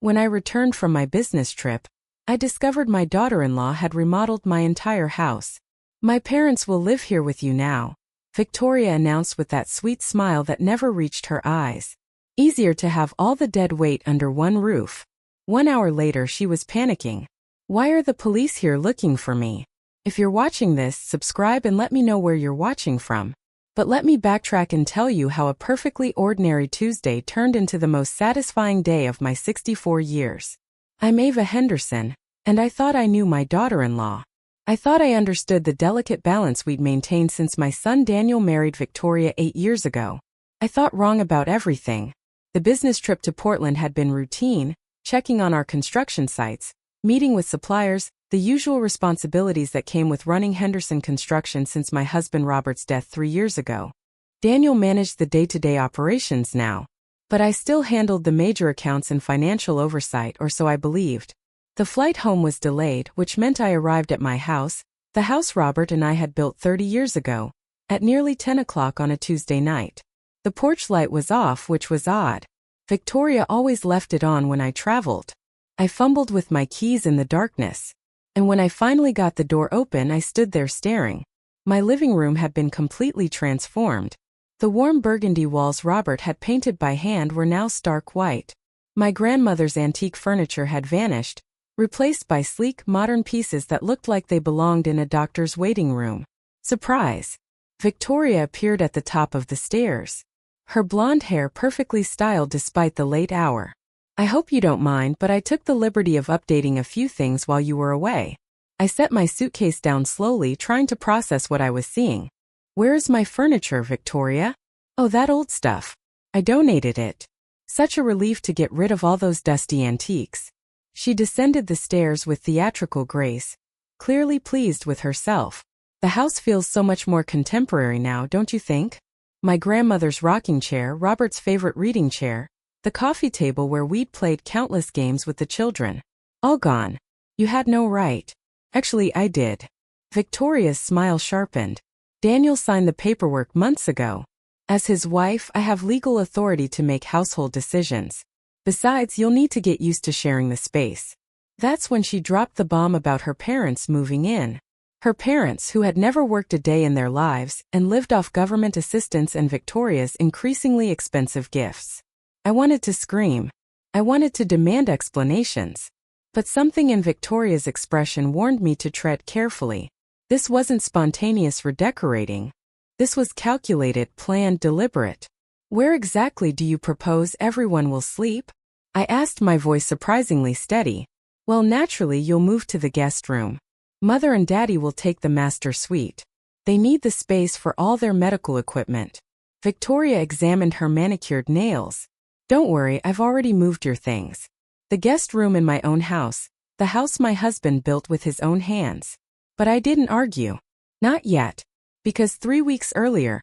When I returned from my business trip, I discovered my daughter-in-law had remodeled my entire house. My parents will live here with you now, Victoria announced with that sweet smile that never reached her eyes. Easier to have all the dead weight under one roof. 1 hour later she was panicking. Why are the police here looking for me? If you're watching this, subscribe and let me know where you're watching from. But let me backtrack and tell you how a perfectly ordinary Tuesday turned into the most satisfying day of my 64 years. I'm Ava Henderson, and I thought I knew my daughter-in-law. I thought I understood the delicate balance we'd maintained since my son Daniel married Victoria 8 years ago. I thought wrong about everything. The business trip to Portland had been routine, checking on our construction sites, meeting with suppliers, the usual responsibilities that came with running Henderson Construction since my husband Robert's death 3 years ago. Daniel managed the day-to-day operations now, but I still handled the major accounts and financial oversight, or so I believed. The flight home was delayed, which meant I arrived at my house, the house Robert and I had built 30 years ago, at nearly 10 o'clock on a Tuesday night. The porch light was off, which was odd. Victoria always left it on when I traveled. I fumbled with my keys in the darkness, and when I finally got the door open, I stood there staring. My living room had been completely transformed. The warm burgundy walls Robert had painted by hand were now stark white. My grandmother's antique furniture had vanished, replaced by sleek, modern pieces that looked like they belonged in a doctor's waiting room. Surprise! Victoria appeared at the top of the stairs. Her blonde hair perfectly styled despite the late hour. I hope you don't mind, but I took the liberty of updating a few things while you were away. I set my suitcase down slowly, trying to process what I was seeing. Where is my furniture, Victoria? Oh, that old stuff. I donated it. Such a relief to get rid of all those dusty antiques. She descended the stairs with theatrical grace, clearly pleased with herself. The house feels so much more contemporary now, don't you think? My grandmother's rocking chair, Robert's favorite reading chair, the coffee table where we'd played countless games with the children. All gone. You had no right. Actually, I did. Victoria's smile sharpened. Daniel signed the paperwork months ago. As his wife, I have legal authority to make household decisions. Besides, you'll need to get used to sharing the space. That's when she dropped the bomb about her parents moving in. Her parents, who had never worked a day in their lives and lived off government assistance and Victoria's increasingly expensive gifts. I wanted to scream. I wanted to demand explanations. But something in Victoria's expression warned me to tread carefully. This wasn't spontaneous redecorating. This was calculated, planned, deliberate. Where exactly do you propose everyone will sleep? I asked, my voice surprisingly steady. Well, naturally you'll move to the guest room. Mother and Daddy will take the master suite. They need the space for all their medical equipment. Victoria examined her manicured nails. Don't worry, I've already moved your things. The guest room in my own house, the house my husband built with his own hands. But I didn't argue. Not yet. Because 3 weeks earlier,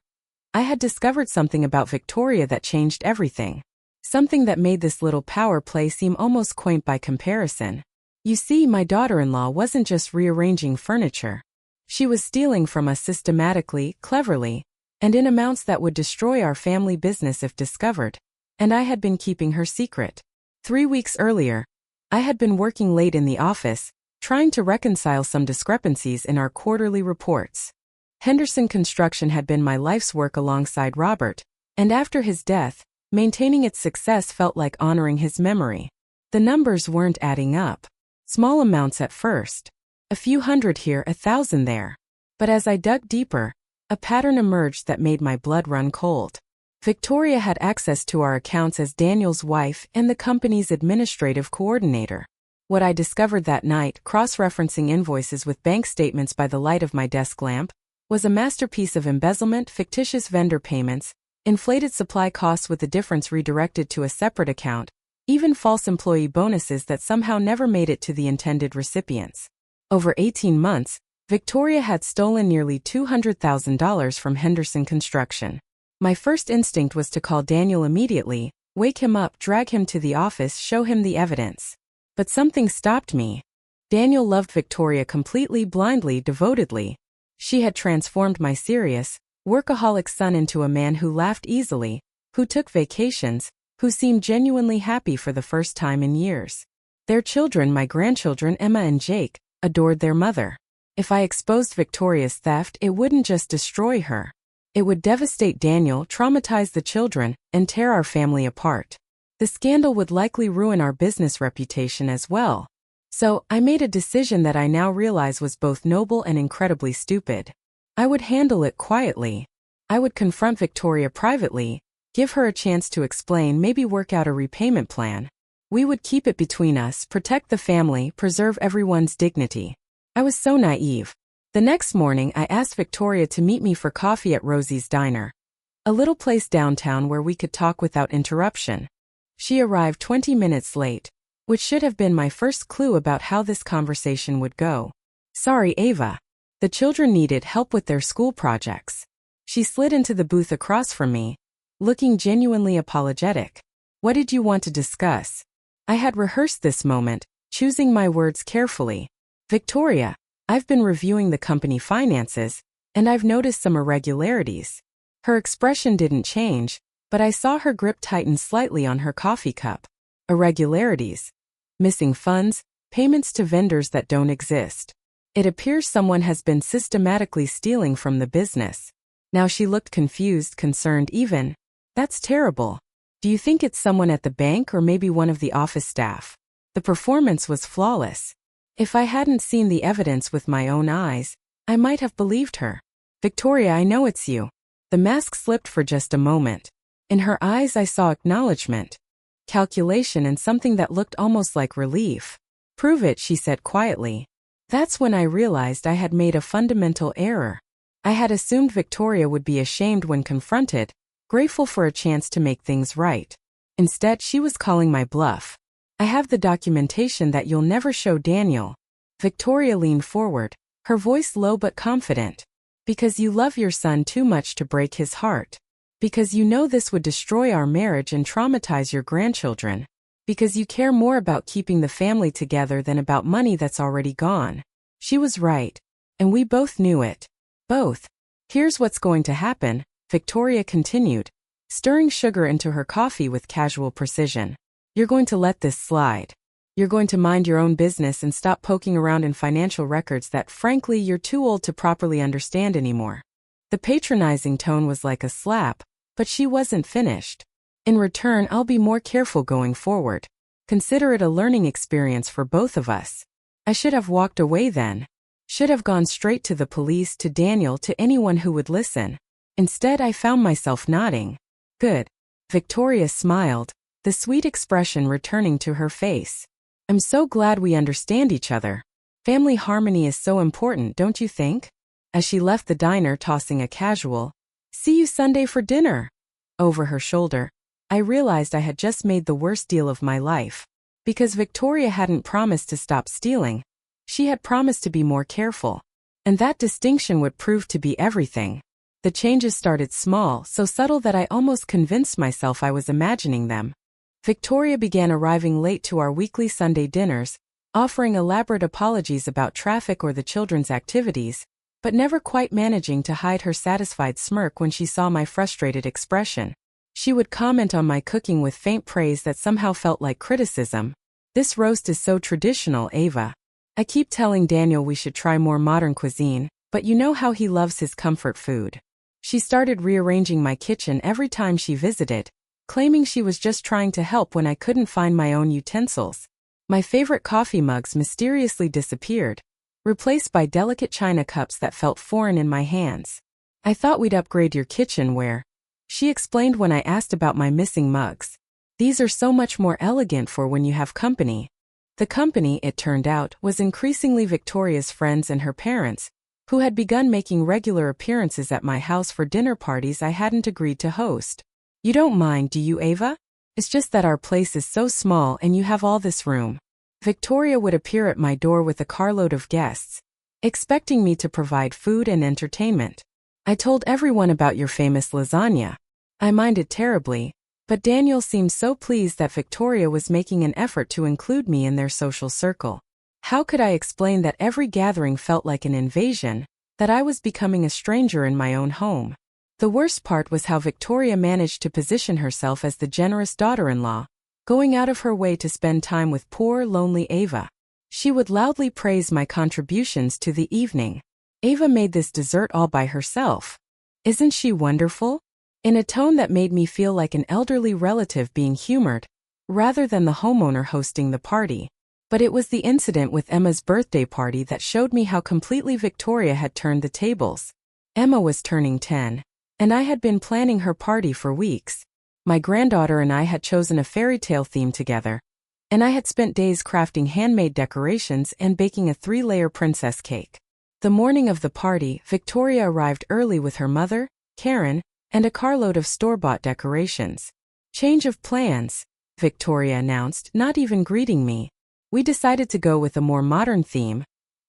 I had discovered something about Victoria that changed everything. Something that made this little power play seem almost quaint by comparison. You see, my daughter-in-law wasn't just rearranging furniture. She was stealing from us systematically, cleverly, and in amounts that would destroy our family business if discovered. And I had been keeping her secret. 3 weeks earlier, I had been working late in the office, trying to reconcile some discrepancies in our quarterly reports. Henderson Construction had been my life's work alongside Robert, and after his death, maintaining its success felt like honoring his memory. The numbers weren't adding up. Small amounts at first. A few hundred here, 1,000 there. But as I dug deeper, a pattern emerged that made my blood run cold. Victoria had access to our accounts as Daniel's wife and the company's administrative coordinator. What I discovered that night, cross-referencing invoices with bank statements by the light of my desk lamp, was a masterpiece of embezzlement, fictitious vendor payments, inflated supply costs with the difference redirected to a separate account, even false employee bonuses that somehow never made it to the intended recipients. Over 18 months, Victoria had stolen nearly $200,000 from Henderson Construction. My first instinct was to call Daniel immediately, wake him up, drag him to the office, show him the evidence. But something stopped me. Daniel loved Victoria completely, blindly, devotedly. She had transformed my serious, workaholic son into a man who laughed easily, who took vacations, who seemed genuinely happy for the first time in years. Their children, my grandchildren Emma and Jake, adored their mother. If I exposed Victoria's theft, it wouldn't just destroy her. It would devastate Daniel, traumatize the children, and tear our family apart. The scandal would likely ruin our business reputation as well. So, I made a decision that I now realize was both noble and incredibly stupid. I would handle it quietly. I would confront Victoria privately, give her a chance to explain, maybe work out a repayment plan. We would keep it between us, protect the family, preserve everyone's dignity. I was so naive. The next morning, I asked Victoria to meet me for coffee at Rosie's Diner, a little place downtown where we could talk without interruption. She arrived 20 minutes late, which should have been my first clue about how this conversation would go. Sorry, Ava. The children needed help with their school projects. She slid into the booth across from me, looking genuinely apologetic. What did you want to discuss? I had rehearsed this moment, choosing my words carefully. Victoria, I've been reviewing the company finances, and I've noticed some irregularities. Her expression didn't change, but I saw her grip tighten slightly on her coffee cup. Irregularities. Missing funds, payments to vendors that don't exist. It appears someone has been systematically stealing from the business. Now she looked confused, concerned even. That's terrible. Do you think it's someone at the bank or maybe one of the office staff? The performance was flawless. If I hadn't seen the evidence with my own eyes, I might have believed her. Victoria, I know it's you. The mask slipped for just a moment. In her eyes I saw acknowledgement, calculation, and something that looked almost like relief. Prove it, she said quietly. That's when I realized I had made a fundamental error. I had assumed Victoria would be ashamed when confronted, grateful for a chance to make things right. Instead, she was calling my bluff. I have the documentation that you'll never show Daniel. Victoria leaned forward, her voice low but confident. Because you love your son too much to break his heart. Because you know this would destroy our marriage and traumatize your grandchildren. Because you care more about keeping the family together than about money that's already gone. She was right. And we both knew it. Both. Here's what's going to happen, Victoria continued, stirring sugar into her coffee with casual precision. You're going to let this slide. You're going to mind your own business and stop poking around in financial records that, frankly, you're too old to properly understand anymore. The patronizing tone was like a slap, but she wasn't finished. In return, I'll be more careful going forward. Consider it a learning experience for both of us. I should have walked away then. Should have gone straight to the police, to Daniel, to anyone who would listen. Instead, I found myself nodding. Good. Victoria smiled, the sweet expression returning to her face. I'm so glad we understand each other. Family harmony is so important, don't you think? As she left the diner, tossing a casual, "See you Sunday for dinner," over her shoulder, I realized I had just made the worst deal of my life. Because Victoria hadn't promised to stop stealing. She had promised to be more careful. And that distinction would prove to be everything. The changes started small, so subtle that I almost convinced myself I was imagining them. Victoria began arriving late to our weekly Sunday dinners, offering elaborate apologies about traffic or the children's activities, but never quite managing to hide her satisfied smirk when she saw my frustrated expression. She would comment on my cooking with faint praise that somehow felt like criticism. This roast is so traditional, Ava. I keep telling Daniel we should try more modern cuisine, but you know how he loves his comfort food. She started rearranging my kitchen every time she visited, claiming she was just trying to help when I couldn't find my own utensils. My favorite coffee mugs mysteriously disappeared, replaced by delicate china cups that felt foreign in my hands. I thought we'd upgrade your kitchenware, she explained when I asked about my missing mugs. These are so much more elegant for when you have company. The company, it turned out, was increasingly Victoria's friends and her parents, who had begun making regular appearances at my house for dinner parties I hadn't agreed to host. You don't mind, do you, Ava? It's just that our place is so small and you have all this room. Victoria would appear at my door with a carload of guests, expecting me to provide food and entertainment. I told everyone about your famous lasagna. I minded terribly, but Daniel seemed so pleased that Victoria was making an effort to include me in their social circle. How could I explain that every gathering felt like an invasion, that I was becoming a stranger in my own home? The worst part was how Victoria managed to position herself as the generous daughter-in-law, going out of her way to spend time with poor, lonely Ava. She would loudly praise my contributions to the evening. Ava made this dessert all by herself. Isn't she wonderful? In a tone that made me feel like an elderly relative being humored, rather than the homeowner hosting the party. But it was the incident with Emma's birthday party that showed me how completely Victoria had turned the tables. Emma was turning 10, and I had been planning her party for weeks. My granddaughter and I had chosen a fairy tale theme together, and I had spent days crafting handmade decorations and baking a 3-layer princess cake. The morning of the party, Victoria arrived early with her mother, Karen, and a carload of store-bought decorations. "Change of plans," Victoria announced, not even greeting me. We decided to go with a more modern theme,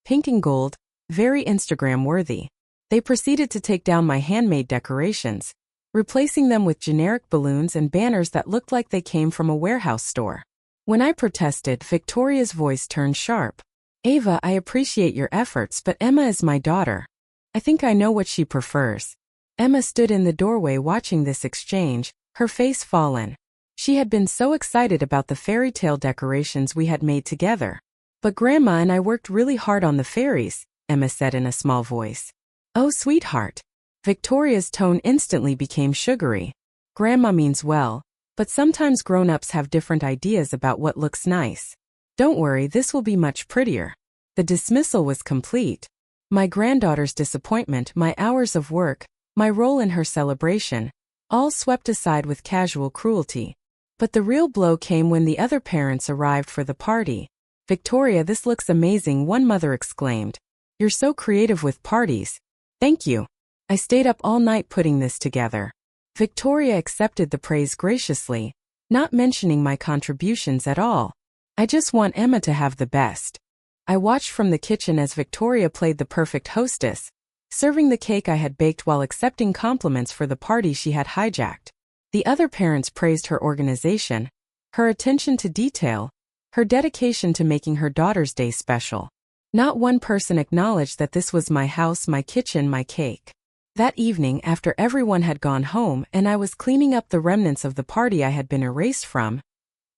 pink and gold, very Instagram-worthy. They proceeded to take down my handmade decorations, replacing them with generic balloons and banners that looked like they came from a warehouse store. When I protested, Victoria's voice turned sharp. "Ava, I appreciate your efforts, but Emma is my daughter. I think I know what she prefers." Emma stood in the doorway watching this exchange, her face fallen. She had been so excited about the fairy tale decorations we had made together. "But Grandma and I worked really hard on the fairies," Emma said in a small voice. "Oh, sweetheart." Victoria's tone instantly became sugary. "Grandma means well, but sometimes grown-ups have different ideas about what looks nice. Don't worry, this will be much prettier." The dismissal was complete. My granddaughter's disappointment, my hours of work, my role in her celebration, all swept aside with casual cruelty. But the real blow came when the other parents arrived for the party. "Victoria, this looks amazing," one mother exclaimed. "You're so creative with parties." "Thank you. I stayed up all night putting this together." Victoria accepted the praise graciously, not mentioning my contributions at all. "I just want Emma to have the best." I watched from the kitchen as Victoria played the perfect hostess, serving the cake I had baked while accepting compliments for the party she had hijacked. The other parents praised her organization, her attention to detail, her dedication to making her daughter's day special. Not one person acknowledged that this was my house, my kitchen, my cake. That evening, after everyone had gone home and I was cleaning up the remnants of the party I had been erased from,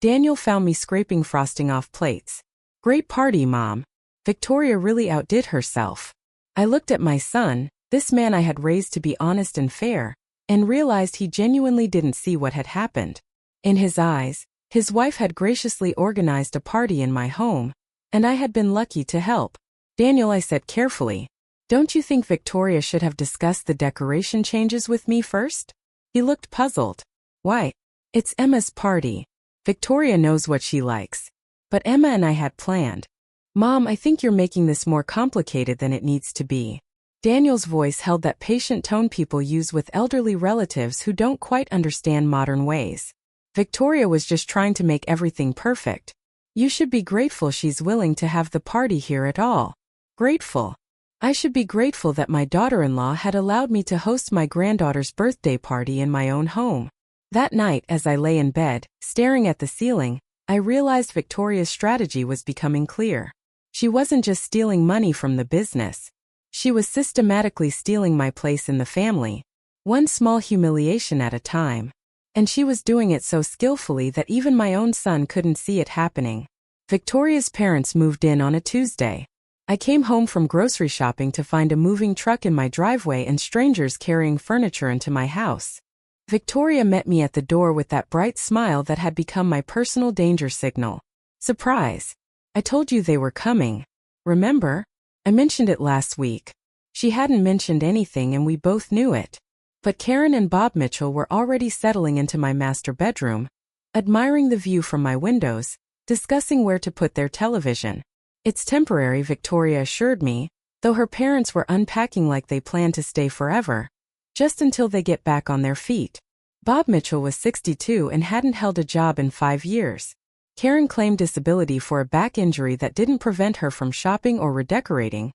Daniel found me scraping frosting off plates. "Great party, Mom." Victoria really outdid herself. I looked at my son, this man I had raised to be honest and fair, and realized he genuinely didn't see what had happened. In his eyes, his wife had graciously organized a party in my home, and I had been lucky to help. "Daniel," I said carefully, "don't you think Victoria should have discussed the decoration changes with me first?" He looked puzzled. "Why? It's Emma's party. Victoria knows what she likes. But Emma and I had planned." "Mom, I think you're making this more complicated than it needs to be." Daniel's voice held that patient tone people use with elderly relatives who don't quite understand modern ways. "Victoria was just trying to make everything perfect. You should be grateful she's willing to have the party here at all." Grateful? I should be grateful that my daughter-in-law had allowed me to host my granddaughter's birthday party in my own home. That night, as I lay in bed, staring at the ceiling, I realized Victoria's strategy was becoming clear. She wasn't just stealing money from the business. She was systematically stealing my place in the family, one small humiliation at a time. And she was doing it so skillfully that even my own son couldn't see it happening. Victoria's parents moved in on a Tuesday. I came home from grocery shopping to find a moving truck in my driveway and strangers carrying furniture into my house. Victoria met me at the door with that bright smile that had become my personal danger signal. "Surprise. I told you they were coming. Remember? I mentioned it last week." She hadn't mentioned anything and we both knew it. But Karen and Bob Mitchell were already settling into my master bedroom, admiring the view from my windows, discussing where to put their television. "It's temporary," Victoria assured me, though her parents were unpacking like they planned to stay forever, just until they get back on their feet. Bob Mitchell was 62 and hadn't held a job in 5 years. Karen claimed disability for a back injury that didn't prevent her from shopping or redecorating,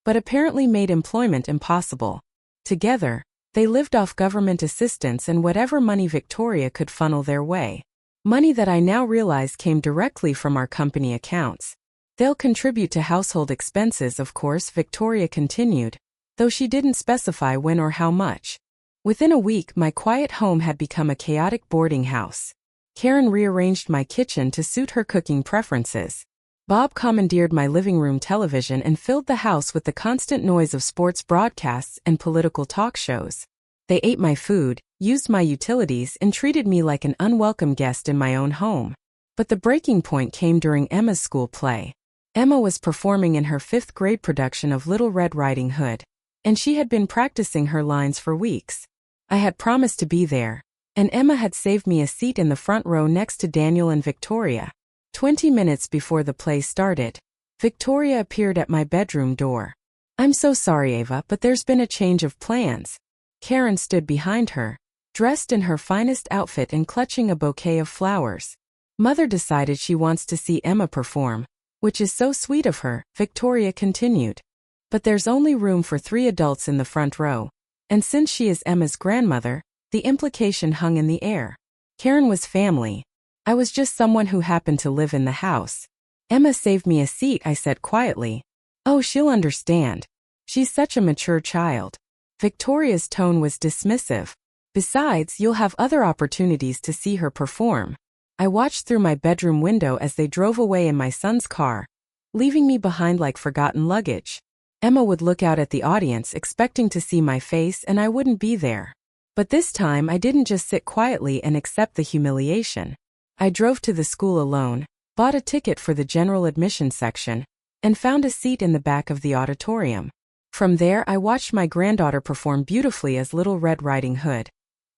but apparently made employment impossible. Together, they lived off government assistance and whatever money Victoria could funnel their way. Money that I now realize came directly from our company accounts. "They'll contribute to household expenses, of course," Victoria continued, though she didn't specify when or how much. Within a week, my quiet home had become a chaotic boarding house. Karen rearranged my kitchen to suit her cooking preferences. Bob commandeered my living room television and filled the house with the constant noise of sports broadcasts and political talk shows. They ate my food, used my utilities, and treated me like an unwelcome guest in my own home. But the breaking point came during Emma's school play. Emma was performing in her 5th grade production of Little Red Riding Hood, and she had been practicing her lines for weeks. I had promised to be there, and Emma had saved me a seat in the front row next to Daniel and Victoria. 20 minutes before the play started, Victoria appeared at my bedroom door. "I'm so sorry, Ava, but there's been a change of plans." Karen stood behind her, dressed in her finest outfit and clutching a bouquet of flowers. "Mother decided she wants to see Emma perform, which is so sweet of her," Victoria continued. "But there's only room for 3 adults in the front row, and since she is Emma's grandmother, the implication hung in the air. Karen was family. I was just someone who happened to live in the house. Emma saved me a seat," I said quietly. "Oh, she'll understand. She's such a mature child." Victoria's tone was dismissive. "Besides, you'll have other opportunities to see her perform." I watched through my bedroom window as they drove away in my son's car, leaving me behind like forgotten luggage. Emma would look out at the audience expecting to see my face, and I wouldn't be there. But this time I didn't just sit quietly and accept the humiliation. I drove to the school alone, bought a ticket for the general admission section, and found a seat in the back of the auditorium. From there, I watched my granddaughter perform beautifully as Little Red Riding Hood,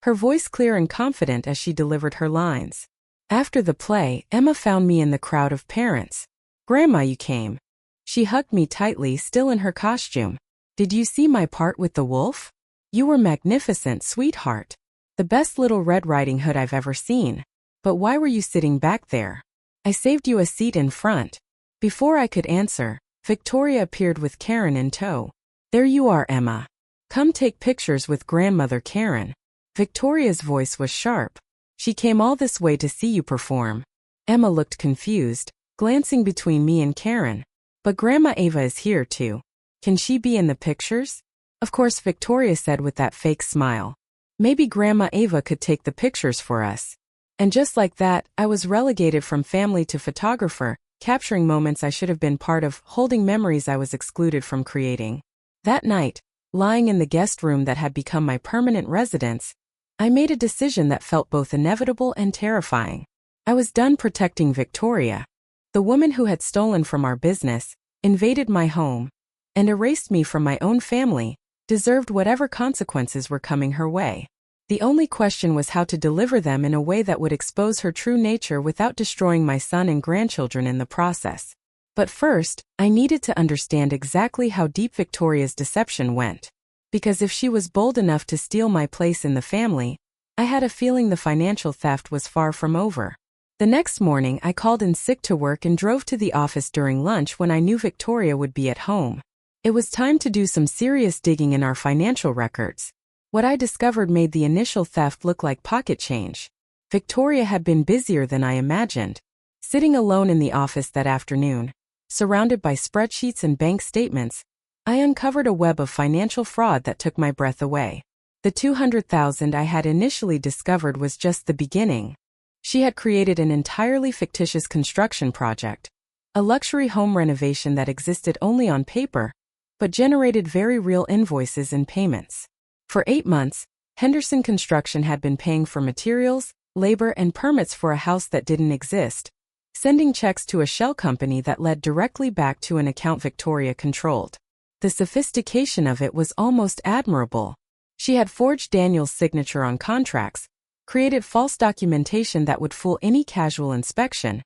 her voice clear and confident as she delivered her lines. After the play, Emma found me in the crowd of parents. "Grandma, you came." She hugged me tightly, still in her costume. "Did you see my part with the wolf? You were magnificent, sweetheart. The best Little Red Riding Hood I've ever seen. But why were you sitting back there? I saved you a seat in front." Before I could answer, Victoria appeared with Karen in tow. "There you are, Emma. Come take pictures with grandmother Karen." Victoria's voice was sharp. "She came all this way to see you perform." Emma looked confused, glancing between me and Karen. "But Grandma Ava is here too. Can she be in the pictures?" "Of course," Victoria said with that fake smile. "Maybe Grandma Ava could take the pictures for us." And just like that, I was relegated from family to photographer, capturing moments I should have been part of, holding memories I was excluded from creating. That night, lying in the guest room that had become my permanent residence, I made a decision that felt both inevitable and terrifying. I was done protecting Victoria. The woman who had stolen from our business, invaded my home, and erased me from my own family, deserved whatever consequences were coming her way. The only question was how to deliver them in a way that would expose her true nature without destroying my son and grandchildren in the process. But first, I needed to understand exactly how deep Victoria's deception went. Because if she was bold enough to steal my place in the family, I had a feeling the financial theft was far from over. The next morning, I called in sick to work and drove to the office during lunch when I knew Victoria would be at home. It was time to do some serious digging in our financial records. What I discovered made the initial theft look like pocket change. Victoria had been busier than I imagined. Sitting alone in the office that afternoon, surrounded by spreadsheets and bank statements, I uncovered a web of financial fraud that took my breath away. The $200,000 I had initially discovered was just the beginning. She had created an entirely fictitious construction project, a luxury home renovation that existed only on paper, but generated very real invoices and payments. For 8 months, Henderson Construction had been paying for materials, labor, and permits for a house that didn't exist, sending checks to a shell company that led directly back to an account Victoria controlled. The sophistication of it was almost admirable. She had forged Daniel's signature on contracts, created false documentation that would fool any casual inspection,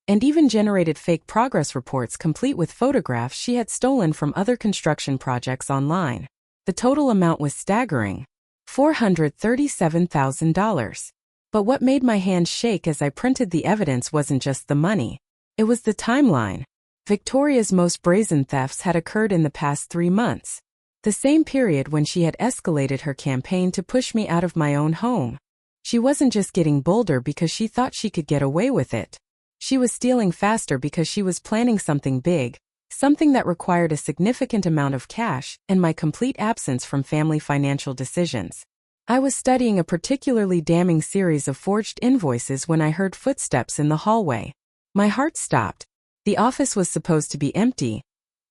and even generated fake progress reports complete with photographs she had stolen from other construction projects online. The total amount was staggering, $437,000. But what made my hands shake as I printed the evidence wasn't just the money. It was the timeline. Victoria's most brazen thefts had occurred in the past 3 months, the same period when she had escalated her campaign to push me out of my own home. She wasn't just getting bolder because she thought she could get away with it. She was stealing faster because she was planning something big, something that required a significant amount of cash and my complete absence from family financial decisions. I was studying a particularly damning series of forged invoices when I heard footsteps in the hallway. My heart stopped. The office was supposed to be empty,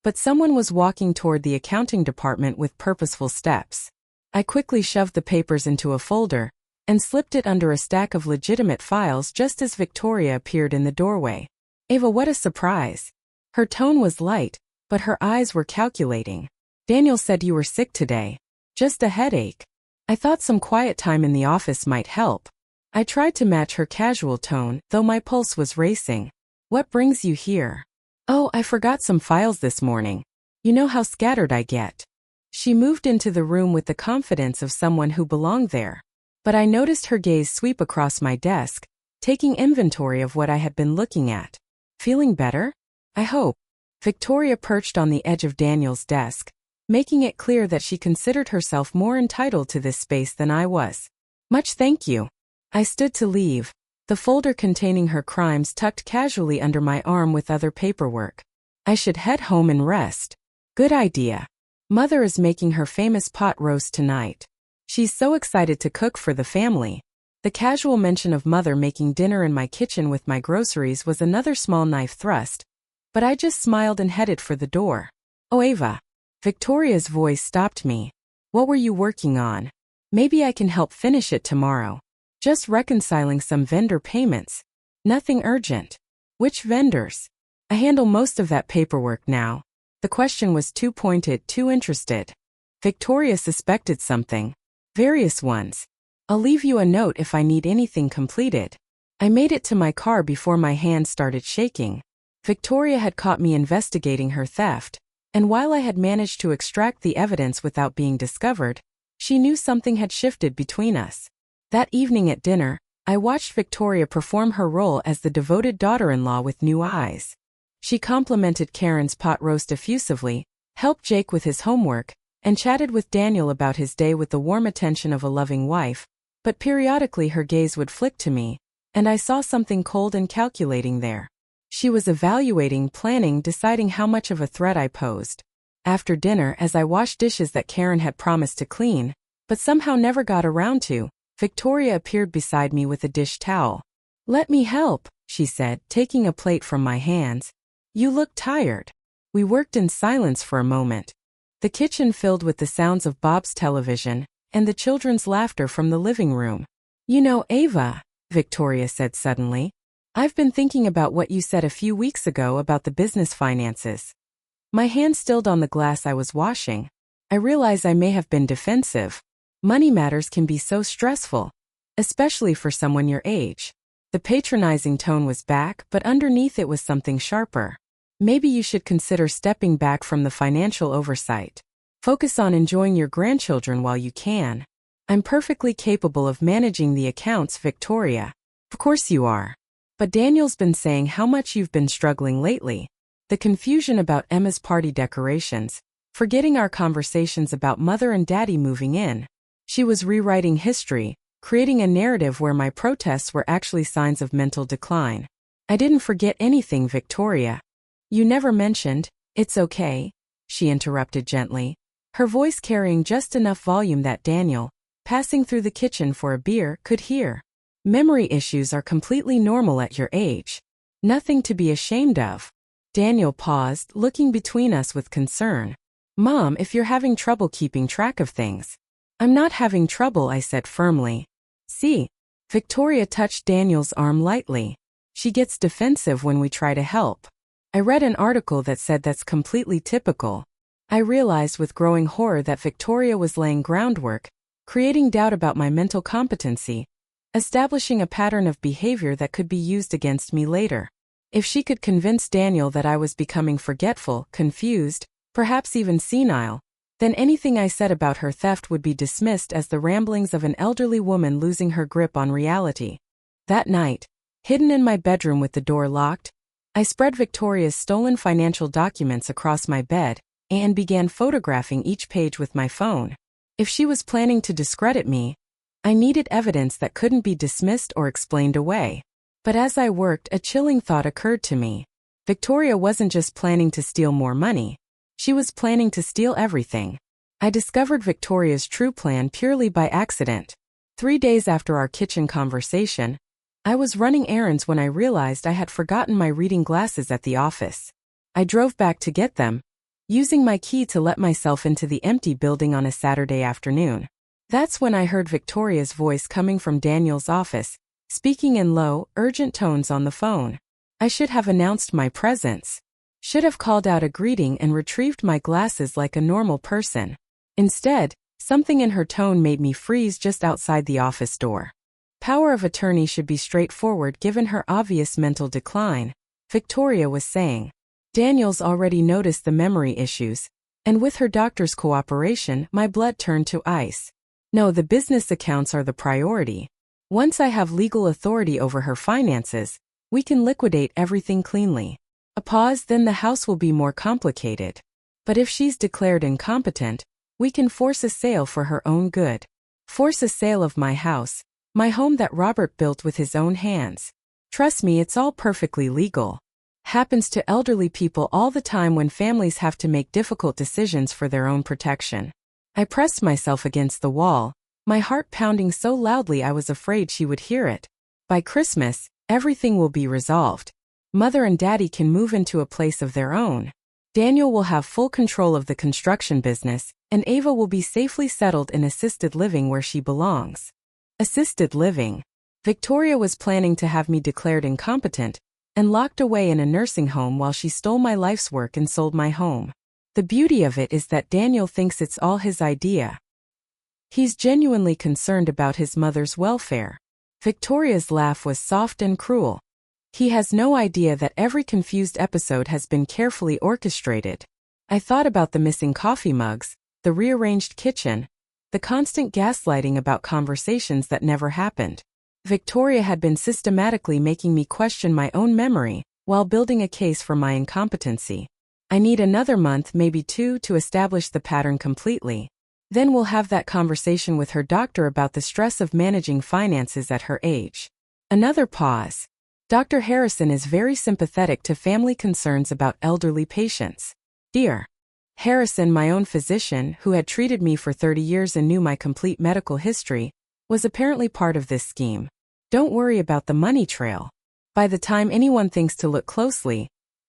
but someone was walking toward the accounting department with purposeful steps. I quickly shoved the papers into a folder and slipped it under a stack of legitimate files just as Victoria appeared in the doorway. Ava, what a surprise. Her tone was light, but her eyes were calculating. Daniel said you were sick today. Just a headache. I thought some quiet time in the office might help. I tried to match her casual tone, though my pulse was racing. What brings you here? Oh, I forgot some files this morning. You know how scattered I get. She moved into the room with the confidence of someone who belonged there. But I noticed her gaze sweep across my desk, taking inventory of what I had been looking at. Feeling better? I hope. Victoria perched on the edge of Daniel's desk, making it clear that she considered herself more entitled to this space than I was. Much thank you. I stood to leave, the folder containing her crimes tucked casually under my arm with other paperwork. I should head home and rest. Good idea. Mother is making her famous pot roast tonight. She's so excited to cook for the family. The casual mention of Mother making dinner in my kitchen with my groceries was another small knife thrust, but I just smiled and headed for the door. Oh, Ava. Victoria's voice stopped me. What were you working on? Maybe I can help finish it tomorrow. Just reconciling some vendor payments. Nothing urgent. Which vendors? I handle most of that paperwork now. The question was too pointed, too interested. Victoria suspected something. Various ones. I'll leave you a note if I need anything completed. I made it to my car before my hand started shaking. Victoria had caught me investigating her theft, and while I had managed to extract the evidence without being discovered, she knew something had shifted between us. That evening at dinner, I watched Victoria perform her role as the devoted daughter-in-law with new eyes. She complimented Karen's pot roast effusively, helped Jake with his homework, and chatted with Daniel about his day with the warm attention of a loving wife, but periodically her gaze would flick to me, and I saw something cold and calculating there. She was evaluating, planning, deciding how much of a threat I posed. After dinner, as I washed dishes that Karen had promised to clean, but somehow never got around to, Victoria appeared beside me with a dish towel. Let me help, she said, taking a plate from my hands. You look tired. We worked in silence for a moment. The kitchen filled with the sounds of Bob's television, and the children's laughter from the living room. You know, Ava, Victoria said suddenly, I've been thinking about what you said a few weeks ago about the business finances. My hand stilled on the glass I was washing. I realize I may have been defensive. Money matters can be so stressful, especially for someone your age. The patronizing tone was back, but underneath it was something sharper. Maybe you should consider stepping back from the financial oversight. Focus on enjoying your grandchildren while you can. I'm perfectly capable of managing the accounts, Victoria. Of course you are. But Daniel's been saying how much you've been struggling lately. The confusion about Emma's party decorations, forgetting our conversations about Mother and Daddy moving in. She was rewriting history, creating a narrative where my protests were actually signs of mental decline. I didn't forget anything, Victoria. You never mentioned, it's okay, she interrupted gently, her voice carrying just enough volume that Daniel, passing through the kitchen for a beer, could hear. Memory issues are completely normal at your age. Nothing to be ashamed of. Daniel paused, looking between us with concern. Mom, if you're having trouble keeping track of things. I'm not having trouble, I said firmly. See? Victoria touched Daniel's arm lightly. She gets defensive when we try to help. I read an article that said that's completely typical. I realized with growing horror that Victoria was laying groundwork, creating doubt about my mental competency, establishing a pattern of behavior that could be used against me later. If she could convince Daniel that I was becoming forgetful, confused, perhaps even senile, then anything I said about her theft would be dismissed as the ramblings of an elderly woman losing her grip on reality. That night, hidden in my bedroom with the door locked, I spread Victoria's stolen financial documents across my bed and began photographing each page with my phone. If she was planning to discredit me, I needed evidence that couldn't be dismissed or explained away. But as I worked, a chilling thought occurred to me. Victoria wasn't just planning to steal more money. She was planning to steal everything. I discovered Victoria's true plan purely by accident. 3 days after our kitchen conversation, I was running errands when I realized I had forgotten my reading glasses at the office. I drove back to get them, using my key to let myself into the empty building on a Saturday afternoon. That's when I heard Victoria's voice coming from Daniel's office, speaking in low, urgent tones on the phone. I should have announced my presence. Should have called out a greeting and retrieved my glasses like a normal person. Instead, something in her tone made me freeze just outside the office door. Power of attorney should be straightforward given her obvious mental decline, Victoria was saying. Daniel's already noticed the memory issues, and with her doctor's cooperation, my blood turned to ice. No, the business accounts are the priority. Once I have legal authority over her finances, we can liquidate everything cleanly. A pause, then the house will be more complicated. But if she's declared incompetent, we can force a sale for her own good. Force a sale of my house, my home that Robert built with his own hands. Trust me, it's all perfectly legal. Happens to elderly people all the time when families have to make difficult decisions for their own protection. I pressed myself against the wall, my heart pounding so loudly I was afraid she would hear it. By Christmas, everything will be resolved. Mother and Daddy can move into a place of their own. Daniel will have full control of the construction business, and Ava will be safely settled in assisted living where she belongs. Assisted living. Victoria was planning to have me declared incompetent and locked away in a nursing home while she stole my life's work and sold my home. The beauty of it is that Daniel thinks it's all his idea. He's genuinely concerned about his mother's welfare. Victoria's laugh was soft and cruel. He has no idea that every confused episode has been carefully orchestrated. I thought about the missing coffee mugs, the rearranged kitchen, the constant gaslighting about conversations that never happened. Victoria had been systematically making me question my own memory while building a case for my incompetency. I need another month, maybe 2, to establish the pattern completely. Then we'll have that conversation with her doctor about the stress of managing finances at her age. Another pause. Dr. Harrison is very sympathetic to family concerns about elderly patients. Dear Harrison, my own physician, who had treated me for 30 years and knew my complete medical history, was apparently part of this scheme. Don't worry about the money trail. By the time anyone thinks to look closely,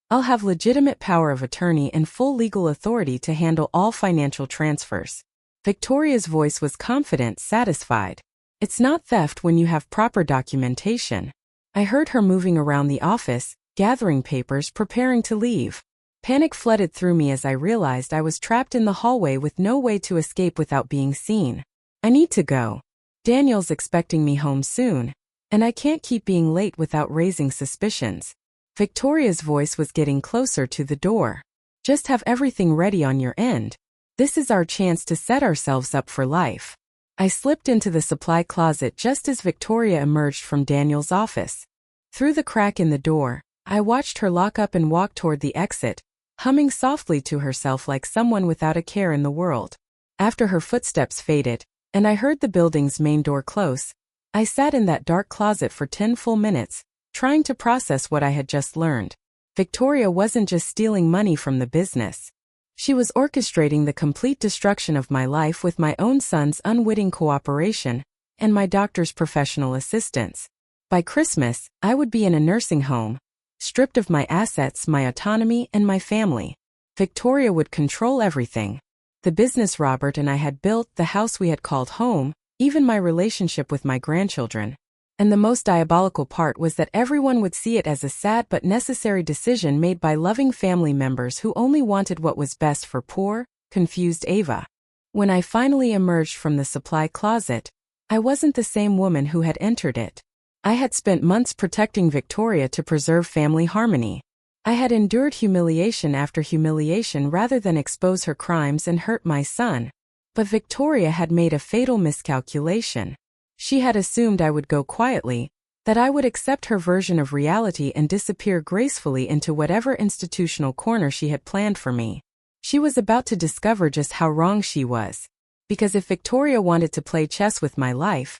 I'll have legitimate power of attorney and full legal authority to handle all financial transfers. Victoria's voice was confident, satisfied. It's not theft when you have proper documentation. I heard her moving around the office, gathering papers, preparing to leave. Panic flooded through me as I realized I was trapped in the hallway with no way to escape without being seen. I need to go. Daniel's expecting me home soon, and I can't keep being late without raising suspicions. Victoria's voice was getting closer to the door. Just have everything ready on your end. This is our chance to set ourselves up for life. I slipped into the supply closet just as Victoria emerged from Daniel's office. Through the crack in the door, I watched her lock up and walk toward the exit, humming softly to herself like someone without a care in the world. After her footsteps faded, and I heard the building's main door close, I sat in that dark closet for 10 full minutes, trying to process what I had just learned. Victoria wasn't just stealing money from the business. She was orchestrating the complete destruction of my life with my own son's unwitting cooperation and my doctor's professional assistance. By Christmas, I would be in a nursing home, stripped of my assets, my autonomy, and my family. Victoria would control everything. The business Robert and I had built, the house we had called home, even my relationship with my grandchildren. And the most diabolical part was that everyone would see it as a sad but necessary decision made by loving family members who only wanted what was best for poor, confused Ava. When I finally emerged from the supply closet, I wasn't the same woman who had entered it. I had spent months protecting Victoria to preserve family harmony. I had endured humiliation after humiliation rather than expose her crimes and hurt my son. But Victoria had made a fatal miscalculation. She had assumed I would go quietly, that I would accept her version of reality and disappear gracefully into whatever institutional corner she had planned for me. She was about to discover just how wrong she was. Because if Victoria wanted to play chess with my life,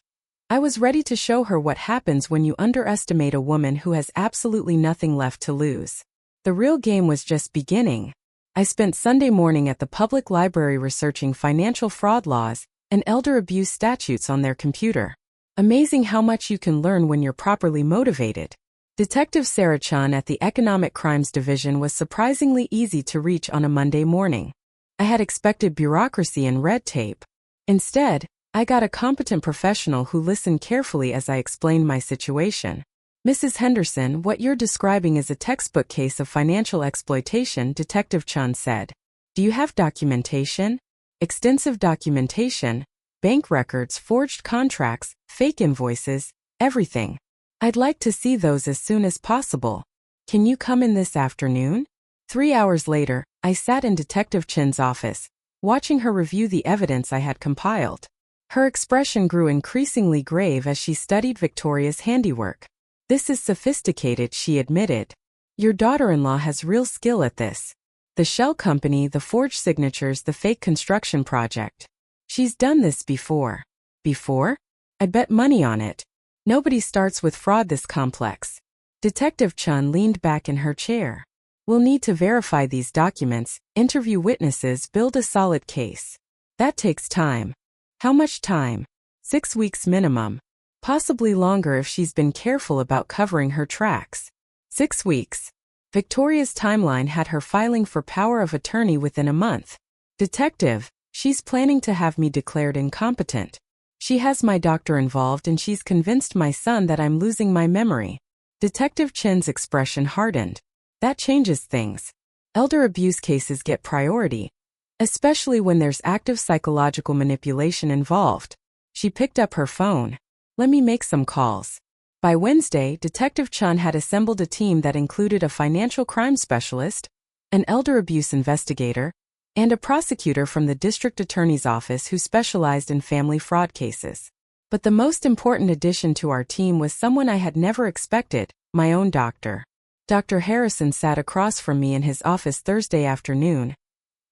I was ready to show her what happens when you underestimate a woman who has absolutely nothing left to lose. The real game was just beginning. I spent Sunday morning at the public library researching financial fraud laws and elder abuse statutes on their computer. Amazing how much you can learn when you're properly motivated. Detective Sarah Chun at the Economic Crimes Division was surprisingly easy to reach on a Monday morning. I had expected bureaucracy and red tape. Instead, I got a competent professional who listened carefully as I explained my situation. Mrs. Henderson, what you're describing is a textbook case of financial exploitation, Detective Chun said. Do you have documentation? Extensive documentation, bank records, forged contracts, fake invoices, everything. I'd like to see those as soon as possible. Can you come in this afternoon? 3 hours later, I sat in Detective Chun's office, watching her review the evidence I had compiled. Her expression grew increasingly grave as she studied Victoria's handiwork. This is sophisticated, she admitted. Your daughter-in-law has real skill at this. The shell company, the forged signatures, the fake construction project. She's done this before. Before? I'd bet money on it. Nobody starts with fraud this complex. Detective Chun leaned back in her chair. We'll need to verify these documents, interview witnesses, build a solid case. That takes time. How much time? 6 weeks minimum. Possibly longer if she's been careful about covering her tracks. 6 weeks. Victoria's timeline had her filing for power of attorney within a month. Detective, she's planning to have me declared incompetent. She has my doctor involved and she's convinced my son that I'm losing my memory. Detective Chen's expression hardened. That changes things. Elder abuse cases get priority, especially when there's active psychological manipulation involved. She picked up her phone. Let me make some calls. By Wednesday, Detective Chun had assembled a team that included a financial crime specialist, an elder abuse investigator, and a prosecutor from the district attorney's office who specialized in family fraud cases. But the most important addition to our team was someone I had never expected, my own doctor. Dr. Harrison sat across from me in his office Thursday afternoon,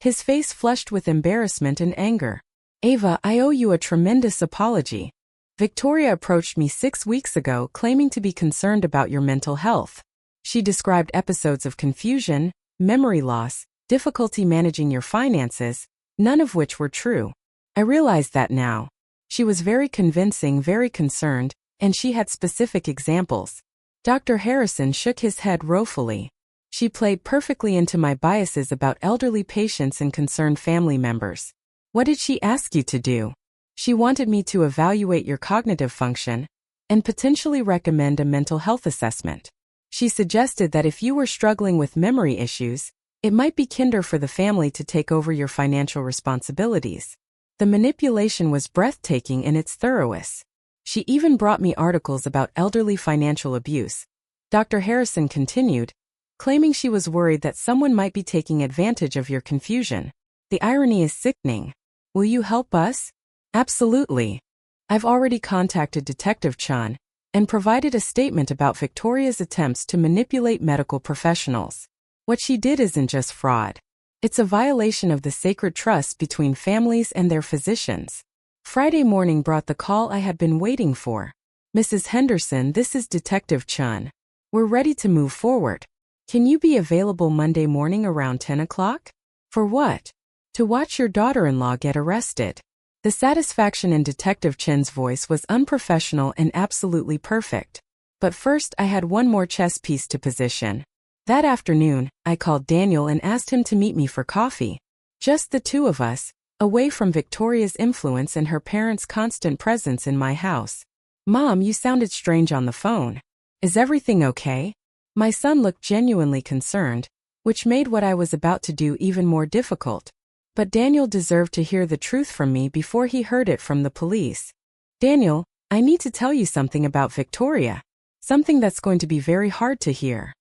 his face flushed with embarrassment and anger. Ava, I owe you a tremendous apology. Victoria approached me 6 weeks ago claiming to be concerned about your mental health. She described episodes of confusion, memory loss, difficulty managing your finances, none of which were true. I realize that now. She was very convincing, very concerned, and she had specific examples. Dr. Harrison shook his head ruefully. She played perfectly into my biases about elderly patients and concerned family members. What did she ask you to do? She wanted me to evaluate your cognitive function and potentially recommend a mental health assessment. She suggested that if you were struggling with memory issues, it might be kinder for the family to take over your financial responsibilities. The manipulation was breathtaking in its thoroughness. She even brought me articles about elderly financial abuse. Dr. Harrison continued, claiming she was worried that someone might be taking advantage of your confusion. The irony is sickening. Will you help us? Absolutely. I've already contacted Detective Chun and provided a statement about Victoria's attempts to manipulate medical professionals. What she did isn't just fraud. It's a violation of the sacred trust between families and their physicians. Friday morning brought the call I had been waiting for. Mrs. Henderson, this is Detective Chun. We're ready to move forward. Can you be available Monday morning around 10 o'clock? For what? To watch your daughter-in-law get arrested. The satisfaction in Detective Chen's voice was unprofessional and absolutely perfect. But first I had one more chess piece to position. That afternoon, I called Daniel and asked him to meet me for coffee. Just the two of us, away from Victoria's influence and her parents' constant presence in my house. Mom, you sounded strange on the phone. Is everything okay? My son looked genuinely concerned, which made what I was about to do even more difficult. But Daniel deserved to hear the truth from me before he heard it from the police. Daniel, I need to tell you something about Victoria. Something that's going to be very hard to hear.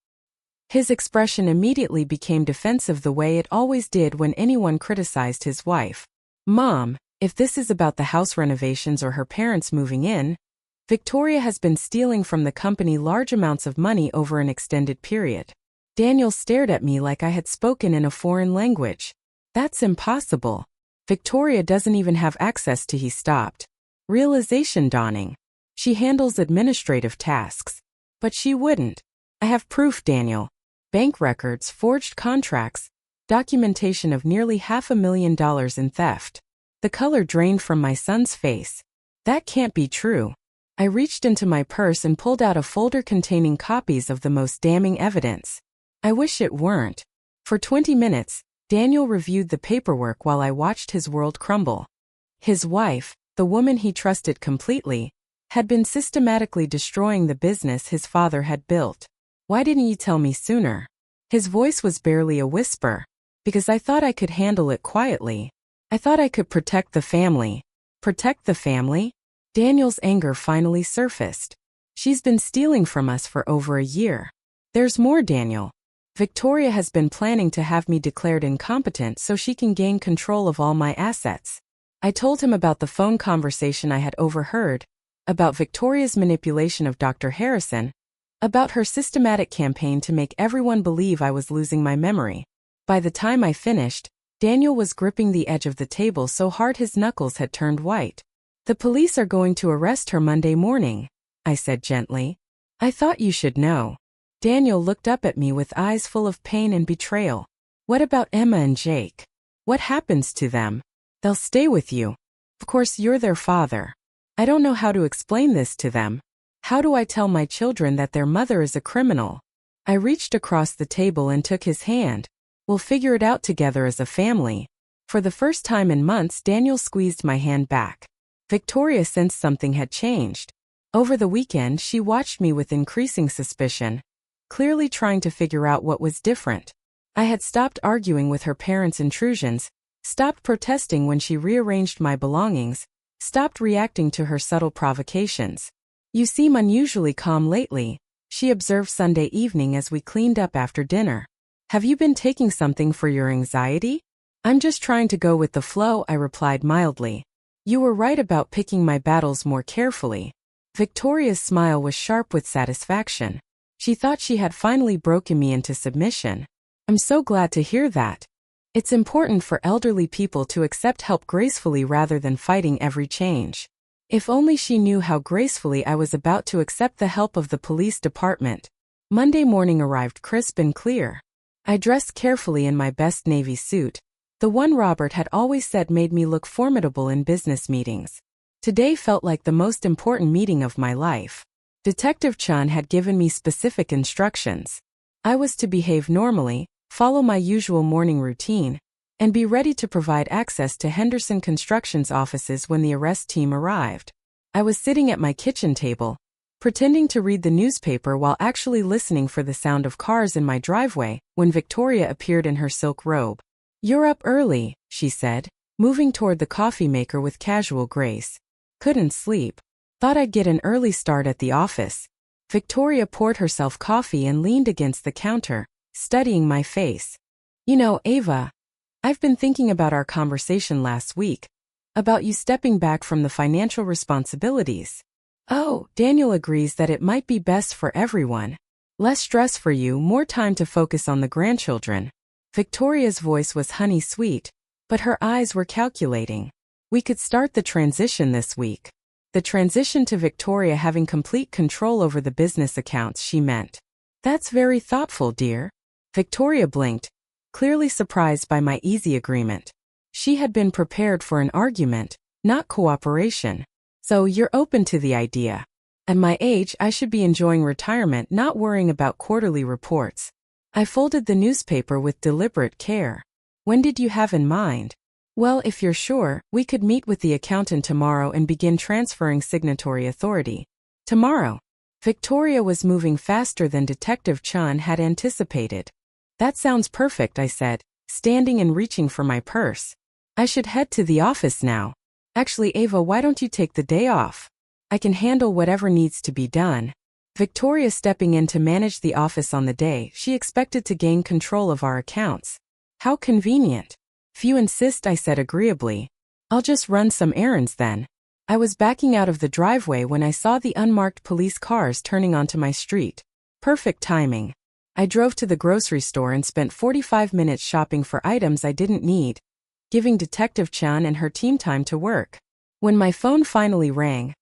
His expression immediately became defensive the way it always did when anyone criticized his wife. Mom, if this is about the house renovations or her parents moving in, Victoria has been stealing from the company large amounts of money over an extended period. Daniel stared at me like I had spoken in a foreign language. That's impossible. Victoria doesn't even have access to. He stopped. Realization dawning. She handles administrative tasks. But she wouldn't. I have proof, Daniel. Bank records, forged contracts, Documentation of nearly $500,000 in theft. The color drained from my son's face. That can't be true. I reached into my purse and pulled out a folder containing copies of the most damning evidence. I wish it weren't. For 20 minutes, Daniel reviewed the paperwork while I watched his world crumble. His wife, the woman he trusted completely, had been systematically destroying the business his father had built. Why didn't you tell me sooner? His voice was barely a whisper. Because I thought I could handle it quietly. I thought I could protect the family. Protect the family? Daniel's anger finally surfaced. She's been stealing from us for over a year. There's more, Daniel. Victoria has been planning to have me declared incompetent so she can gain control of all my assets. I told him about the phone conversation I had overheard, about Victoria's manipulation of Dr. Harrison, about her systematic campaign to make everyone believe I was losing my memory. By the time I finished, Daniel was gripping the edge of the table so hard his knuckles had turned white. The police are going to arrest her Monday morning, I said gently. I thought you should know. Daniel looked up at me with eyes full of pain and betrayal. What about Emma and Jake? What happens to them? They'll stay with you. Of course you're their father. I don't know how to explain this to them. How do I tell my children that their mother is a criminal? I reached across the table and took his hand. We'll figure it out together as a family. For the first time in months, Daniel squeezed my hand back. Victoria sensed something had changed. Over the weekend, she watched me with increasing suspicion, clearly trying to figure out what was different. I had stopped arguing with her parents' intrusions, stopped protesting when she rearranged my belongings, stopped reacting to her subtle provocations. You seem unusually calm lately, she observed Sunday evening as we cleaned up after dinner. Have you been taking something for your anxiety? I'm just trying to go with the flow, I replied mildly. You were right about picking my battles more carefully. Victoria's smile was sharp with satisfaction. She thought she had finally broken me into submission. I'm so glad to hear that. It's important for elderly people to accept help gracefully rather than fighting every change. If only she knew how gracefully I was about to accept the help of the police department. Monday morning arrived crisp and clear. I dressed carefully in my best navy suit, the one Robert had always said made me look formidable in business meetings. Today felt like the most important meeting of my life. Detective Chun had given me specific instructions. I was to behave normally, follow my usual morning routine, and be ready to provide access to Henderson Construction's offices when the arrest team arrived. I was sitting at my kitchen table, pretending to read the newspaper while actually listening for the sound of cars in my driveway, when Victoria appeared in her silk robe. You're up early, she said, moving toward the coffee maker with casual grace. Couldn't sleep. Thought I'd get an early start at the office. Victoria poured herself coffee and leaned against the counter, studying my face. You know, Ava, I've been thinking about our conversation last week, about you stepping back from the financial responsibilities. Oh, Daniel agrees that it might be best for everyone. Less stress for you, more time to focus on the grandchildren. Victoria's voice was honey sweet, but her eyes were calculating. We could start the transition this week. The transition to Victoria having complete control over the business accounts, she meant. That's very thoughtful, dear. Victoria blinked, clearly surprised by my easy agreement. She had been prepared for an argument, not cooperation. So you're open to the idea. At my age, I should be enjoying retirement, not worrying about quarterly reports. I folded the newspaper with deliberate care. When did you have in mind? Well, if you're sure, we could meet with the accountant tomorrow and begin transferring signatory authority. Tomorrow. Victoria was moving faster than Detective Chun had anticipated. That sounds perfect, I said, standing and reaching for my purse. I should head to the office now. Actually, Ava, why don't you take the day off? I can handle whatever needs to be done. Victoria stepping in to manage the office on the day she expected to gain control of our accounts. How convenient. If you insist, I said agreeably. I'll just run some errands then. I was backing out of the driveway when I saw the unmarked police cars turning onto my street. Perfect timing. I drove to the grocery store and spent 45 minutes shopping for items I didn't need, giving Detective Chun and her team time to work. When my phone finally rang,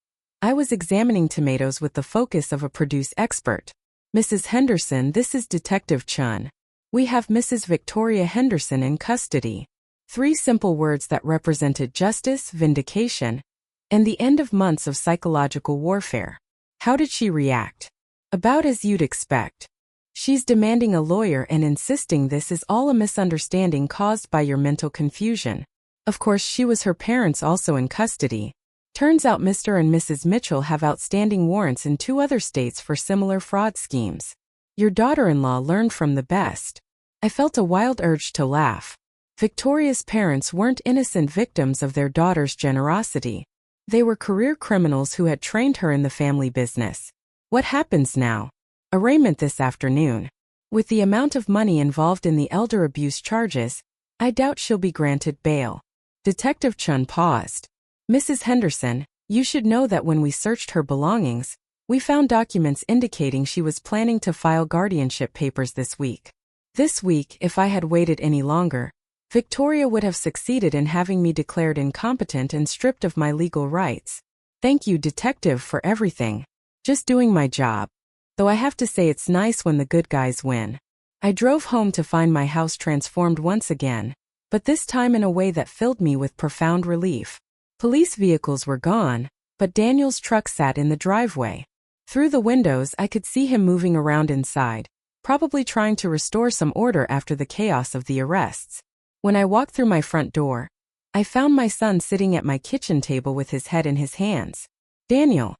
I was examining tomatoes with the focus of a produce expert. Mrs. Henderson, this is Detective Chun. We have Mrs. Victoria Henderson in custody. 3 simple words that represented justice, vindication, and the end of months of psychological warfare. How did she react? About as you'd expect. She's demanding a lawyer and insisting this is all a misunderstanding caused by your mental confusion. Of course, she was her parents also in custody. Turns out Mr. and Mrs. Mitchell have outstanding warrants in 2 other states for similar fraud schemes. Your daughter-in-law learned from the best. I felt a wild urge to laugh. Victoria's parents weren't innocent victims of their daughter's generosity. They were career criminals who had trained her in the family business. What happens now? Arraignment this afternoon. With the amount of money involved in the elder abuse charges, I doubt she'll be granted bail. Detective Chun paused. Mrs. Henderson, you should know that when we searched her belongings, we found documents indicating she was planning to file guardianship papers this week. This week, if I had waited any longer, Victoria would have succeeded in having me declared incompetent and stripped of my legal rights. Thank you, detective, for everything. Just doing my job. Though I have to say it's nice when the good guys win. I drove home to find my house transformed once again, but this time in a way that filled me with profound relief. Police vehicles were gone, but Daniel's truck sat in the driveway. Through the windows I could see him moving around inside, probably trying to restore some order after the chaos of the arrests. When I walked through my front door, I found my son sitting at my kitchen table with his head in his hands. Daniel.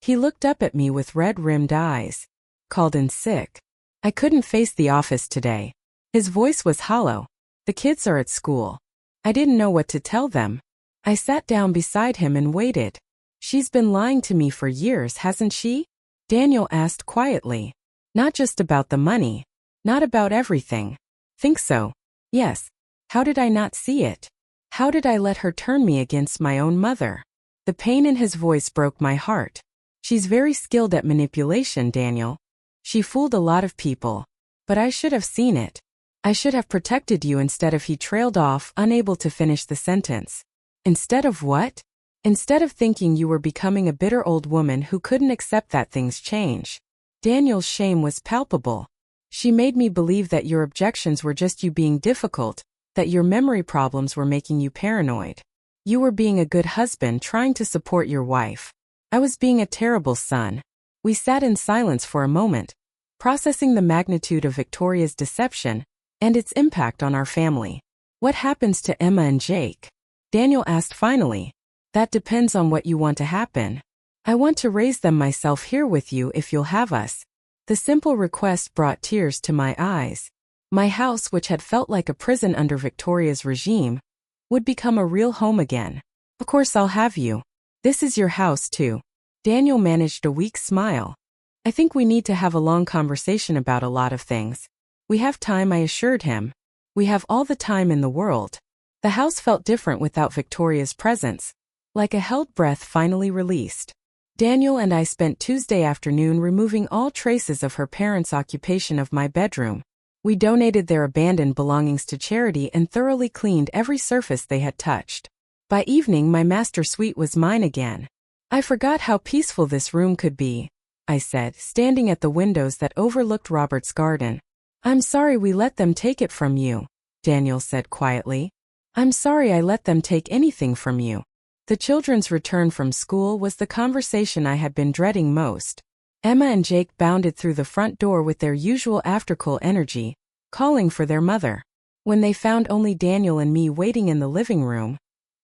He looked up at me with red-rimmed eyes. Called in sick. I couldn't face the office today. His voice was hollow. The kids are at school. I didn't know what to tell them. I sat down beside him and waited. She's been lying to me for years, hasn't she? Daniel asked quietly. Not just about the money. Not about everything. Think so? Yes. How did I not see it? How did I let her turn me against my own mother? The pain in his voice broke my heart. She's very skilled at manipulation, Daniel. She fooled a lot of people. But I should have seen it. I should have protected you instead of. He trailed off, unable to finish the sentence. Instead of what? Instead of thinking you were becoming a bitter old woman who couldn't accept that things change. Daniel's shame was palpable. She made me believe that your objections were just you being difficult, that your memory problems were making you paranoid. You were being a good husband trying to support your wife. I was being a terrible son. We sat in silence for a moment, processing the magnitude of Victoria's deception and its impact on our family. What happens to Emma and Jake? Daniel asked finally. That depends on what you want to happen. I want to raise them myself here with you if you'll have us. The simple request brought tears to my eyes. My house, which had felt like a prison under Victoria's regime, would become a real home again. Of course I'll have you. This is your house too. Daniel managed a weak smile. I think we need to have a long conversation about a lot of things. We have time, I assured him. We have all the time in the world. The house felt different without Victoria's presence, like a held breath finally released. Daniel and I spent Tuesday afternoon removing all traces of her parents' occupation of my bedroom. We donated their abandoned belongings to charity and thoroughly cleaned every surface they had touched. By evening, my master suite was mine again. I forgot how peaceful this room could be, I said, standing at the windows that overlooked Robert's garden. I'm sorry we let them take it from you, Daniel said quietly. I'm sorry I let them take anything from you. The children's return from school was the conversation I had been dreading most. Emma and Jake bounded through the front door with their usual after-school energy, calling for their mother. When they found only Daniel and me waiting in the living room,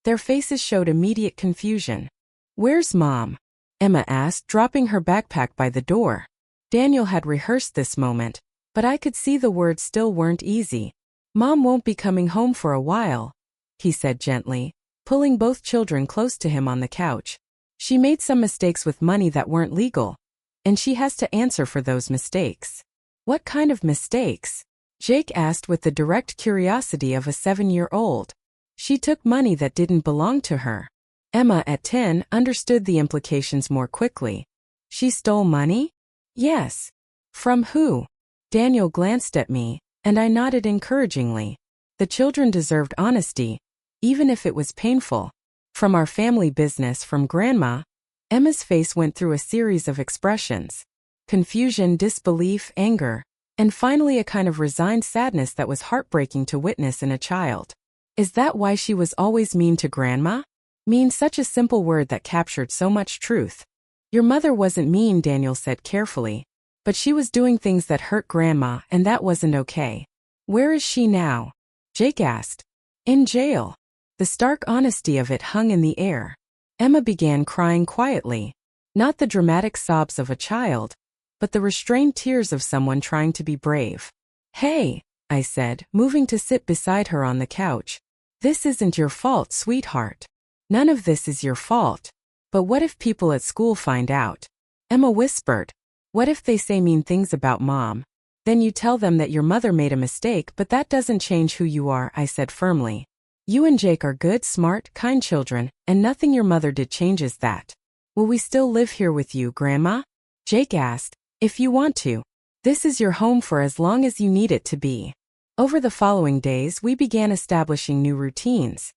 their faces showed immediate confusion. Where's Mom? Emma asked, dropping her backpack by the door. Daniel had rehearsed this moment, but I could see the words still weren't easy. Mom won't be coming home for a while, he said gently, pulling both children close to him on the couch. She made some mistakes with money that weren't legal, and she has to answer for those mistakes. What kind of mistakes? Jake asked with the direct curiosity of a 7-year-old. She took money that didn't belong to her. Emma, at 10, understood the implications more quickly. She stole money? Yes. From who? Daniel glanced at me, and I nodded encouragingly. The children deserved honesty, even if it was painful. From our family business, from Grandma. Emma's face went through a series of expressions. Confusion, disbelief, anger. and finally a kind of resigned sadness that was heartbreaking to witness in a child. Is that why she was always mean to Grandma? Mean, such a simple word that captured so much truth. Your mother wasn't mean, Daniel said carefully, but she was doing things that hurt Grandma, and that wasn't okay. Where is she now? Jake asked. In jail. The stark honesty of it hung in the air. Emma began crying quietly. Not the dramatic sobs of a child, but the restrained tears of someone trying to be brave. Hey, I said, moving to sit beside her on the couch. This isn't your fault, sweetheart. None of this is your fault. But what if people at school find out? Emma whispered. What if they say mean things about Mom? Then you tell them that your mother made a mistake, but that doesn't change who you are, I said firmly. You and Jake are good, smart, kind children, and nothing your mother did changes that. Will we still live here with you, Grandma? Jake asked. If you want to. This is your home for as long as you need it to be. Over the following days, we began establishing new routines.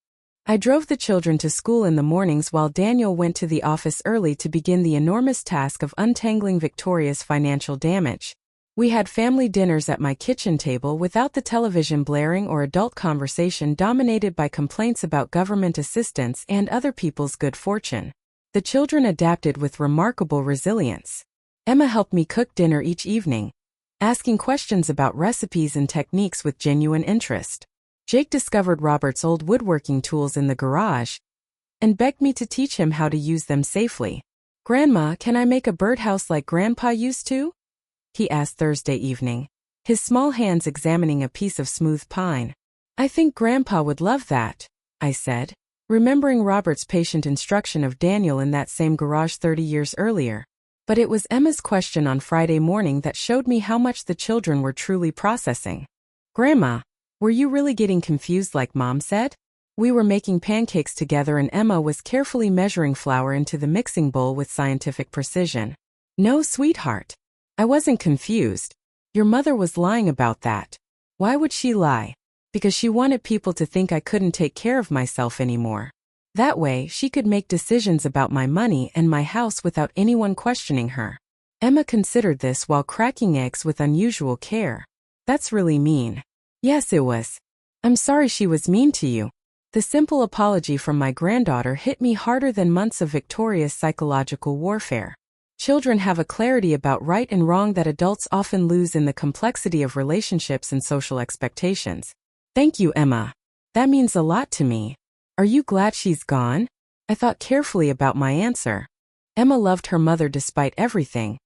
I drove the children to school in the mornings while Daniel went to the office early to begin the enormous task of untangling Victoria's financial damage. We had family dinners at my kitchen table without the television blaring or adult conversation dominated by complaints about government assistance and other people's good fortune. The children adapted with remarkable resilience. Emma helped me cook dinner each evening, asking questions about recipes and techniques with genuine interest. Jake discovered Robert's old woodworking tools in the garage and begged me to teach him how to use them safely. Grandma, can I make a birdhouse like Grandpa used to? He asked Thursday evening, his small hands examining a piece of smooth pine. I think Grandpa would love that, I said, remembering Robert's patient instruction of Daniel in that same garage 30 years earlier. But it was Emma's question on Friday morning that showed me how much the children were truly processing. Grandma, were you really getting confused like Mom said? We were making pancakes together and Emma was carefully measuring flour into the mixing bowl with scientific precision. No, sweetheart. I wasn't confused. Your mother was lying about that. Why would she lie? Because she wanted people to think I couldn't take care of myself anymore. That way, she could make decisions about my money and my house without anyone questioning her. Emma considered this while cracking eggs with unusual care. That's really mean. Yes, it was. I'm sorry she was mean to you. The simple apology from my granddaughter hit me harder than months of Victoria's psychological warfare. Children have a clarity about right and wrong that adults often lose in the complexity of relationships and social expectations. Thank you, Emma. That means a lot to me. Are you glad she's gone? I thought carefully about my answer. Emma loved her mother despite everything,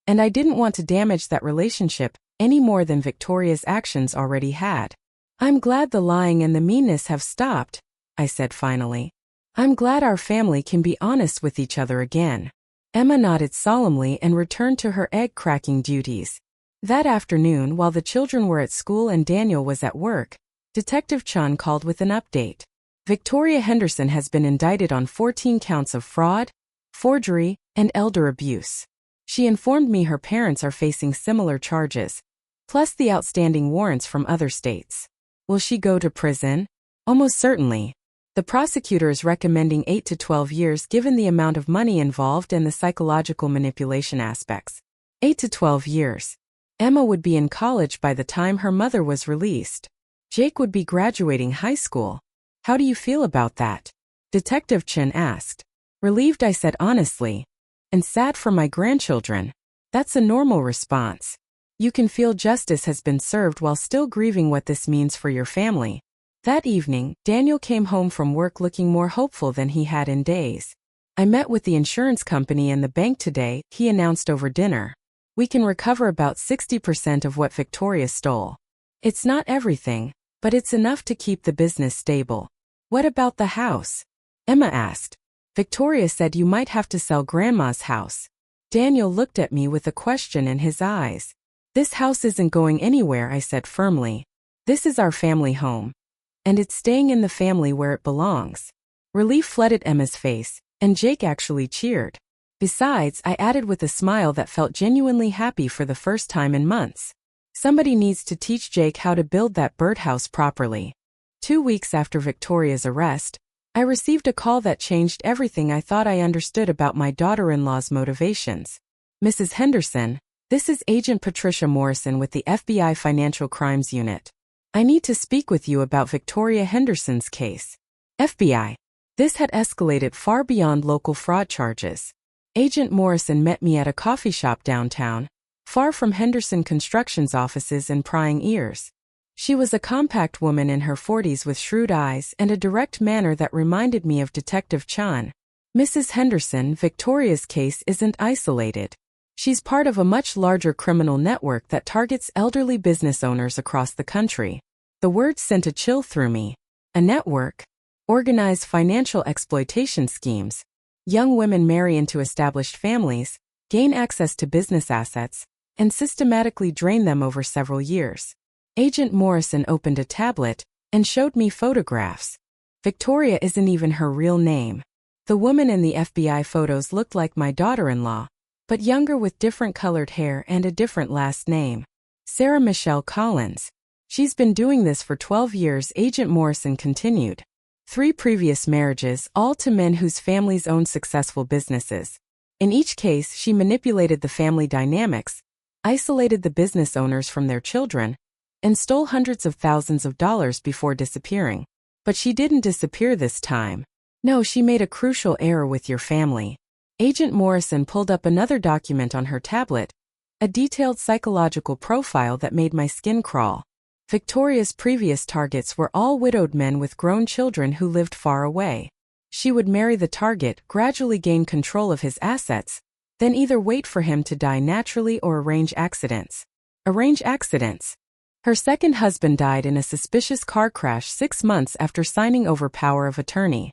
and I didn't want to damage that relationship any more than Victoria's actions already had. I'm glad the lying and the meanness have stopped, I said finally. I'm glad our family can be honest with each other again. Emma nodded solemnly and returned to her egg-cracking duties. That afternoon, while the children were at school and Daniel was at work, Detective Chun called with an update. Victoria Henderson has been indicted on 14 counts of fraud, forgery, and elder abuse. She informed me her parents are facing similar charges, plus the outstanding warrants from other states. Will she go to prison? Almost certainly. The prosecutor is recommending 8 to 12 years given the amount of money involved and the psychological manipulation aspects. 8 to 12 years. Emma would be in college by the time her mother was released. Jake would be graduating high school. How do you feel about that? Detective Chen asked. Relieved, I said honestly. And sad for my grandchildren. That's a normal response. You can feel justice has been served while still grieving what this means for your family. That evening, Daniel came home from work looking more hopeful than he had in days. I met with the insurance company and the bank today, he announced over dinner. We can recover about 60% of what Victoria stole. It's not everything, but it's enough to keep the business stable. What about the house? Emma asked. Victoria said you might have to sell Grandma's house. Daniel looked at me with a question in his eyes. This house isn't going anywhere, I said firmly. This is our family home. And it's staying in the family where it belongs. Relief flooded Emma's face, and Jake actually cheered. Besides, I added with a smile that felt genuinely happy for the first time in months. Somebody needs to teach Jake how to build that birdhouse properly. 2 weeks after Victoria's arrest, I received a call that changed everything I thought I understood about my daughter-in-law's motivations. Mrs. Henderson, This is Agent Patricia Morrison with the FBI Financial Crimes Unit. I need to speak with you about Victoria Henderson's case. FBI. This had escalated far beyond local fraud charges. Agent Morrison met me at a coffee shop downtown, far from Henderson Construction's offices and prying ears. She was a compact woman in her 40s with shrewd eyes and a direct manner that reminded me of Detective Chan. Mrs. Henderson, Victoria's case isn't isolated. She's part of a much larger criminal network that targets elderly business owners across the country. The word sent a chill through me. A network? Organized financial exploitation schemes. Young women marry into established families, gain access to business assets, and systematically drain them over several years. Agent Morrison opened a tablet and showed me photographs. Victoria isn't even her real name. The woman in the FBI photos looked like my daughter-in-law, but younger with different colored hair and a different last name. Sarah Michelle Collins. She's been doing this for 12 years, Agent Morrison continued. 3 previous marriages, all to men whose families owned successful businesses. In each case, she manipulated the family dynamics, isolated the business owners from their children, and stole hundreds of thousands of dollars before disappearing. But she didn't disappear this time. No, she made a crucial error with your family. Agent Morrison pulled up another document on her tablet, a detailed psychological profile that made my skin crawl. Victoria's previous targets were all widowed men with grown children who lived far away. She would marry the target, gradually gain control of his assets, then either wait for him to die naturally or arrange accidents. Arrange accidents. Her second husband died in a suspicious car crash 6 months after signing over power of attorney.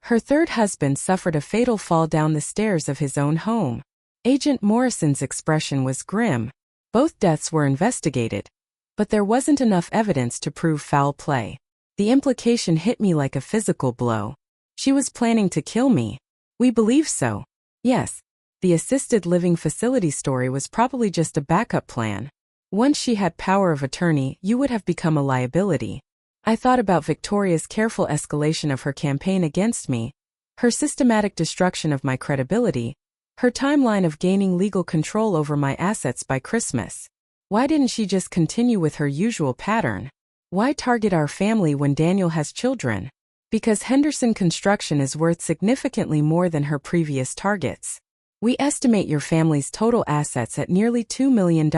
Her third husband suffered a fatal fall down the stairs of his own home. Agent Morrison's expression was grim. Both deaths were investigated, but there wasn't enough evidence to prove foul play. The implication hit me like a physical blow. She was planning to kill me. We believe so. Yes, the assisted living facility story was probably just a backup plan. Once she had power of attorney, you would have become a liability. I thought about Victoria's careful escalation of her campaign against me, her systematic destruction of my credibility, her timeline of gaining legal control over my assets by Christmas. Why didn't she just continue with her usual pattern? Why target our family when Daniel has children? Because Henderson Construction is worth significantly more than her previous targets. We estimate your family's total assets at nearly $2 million.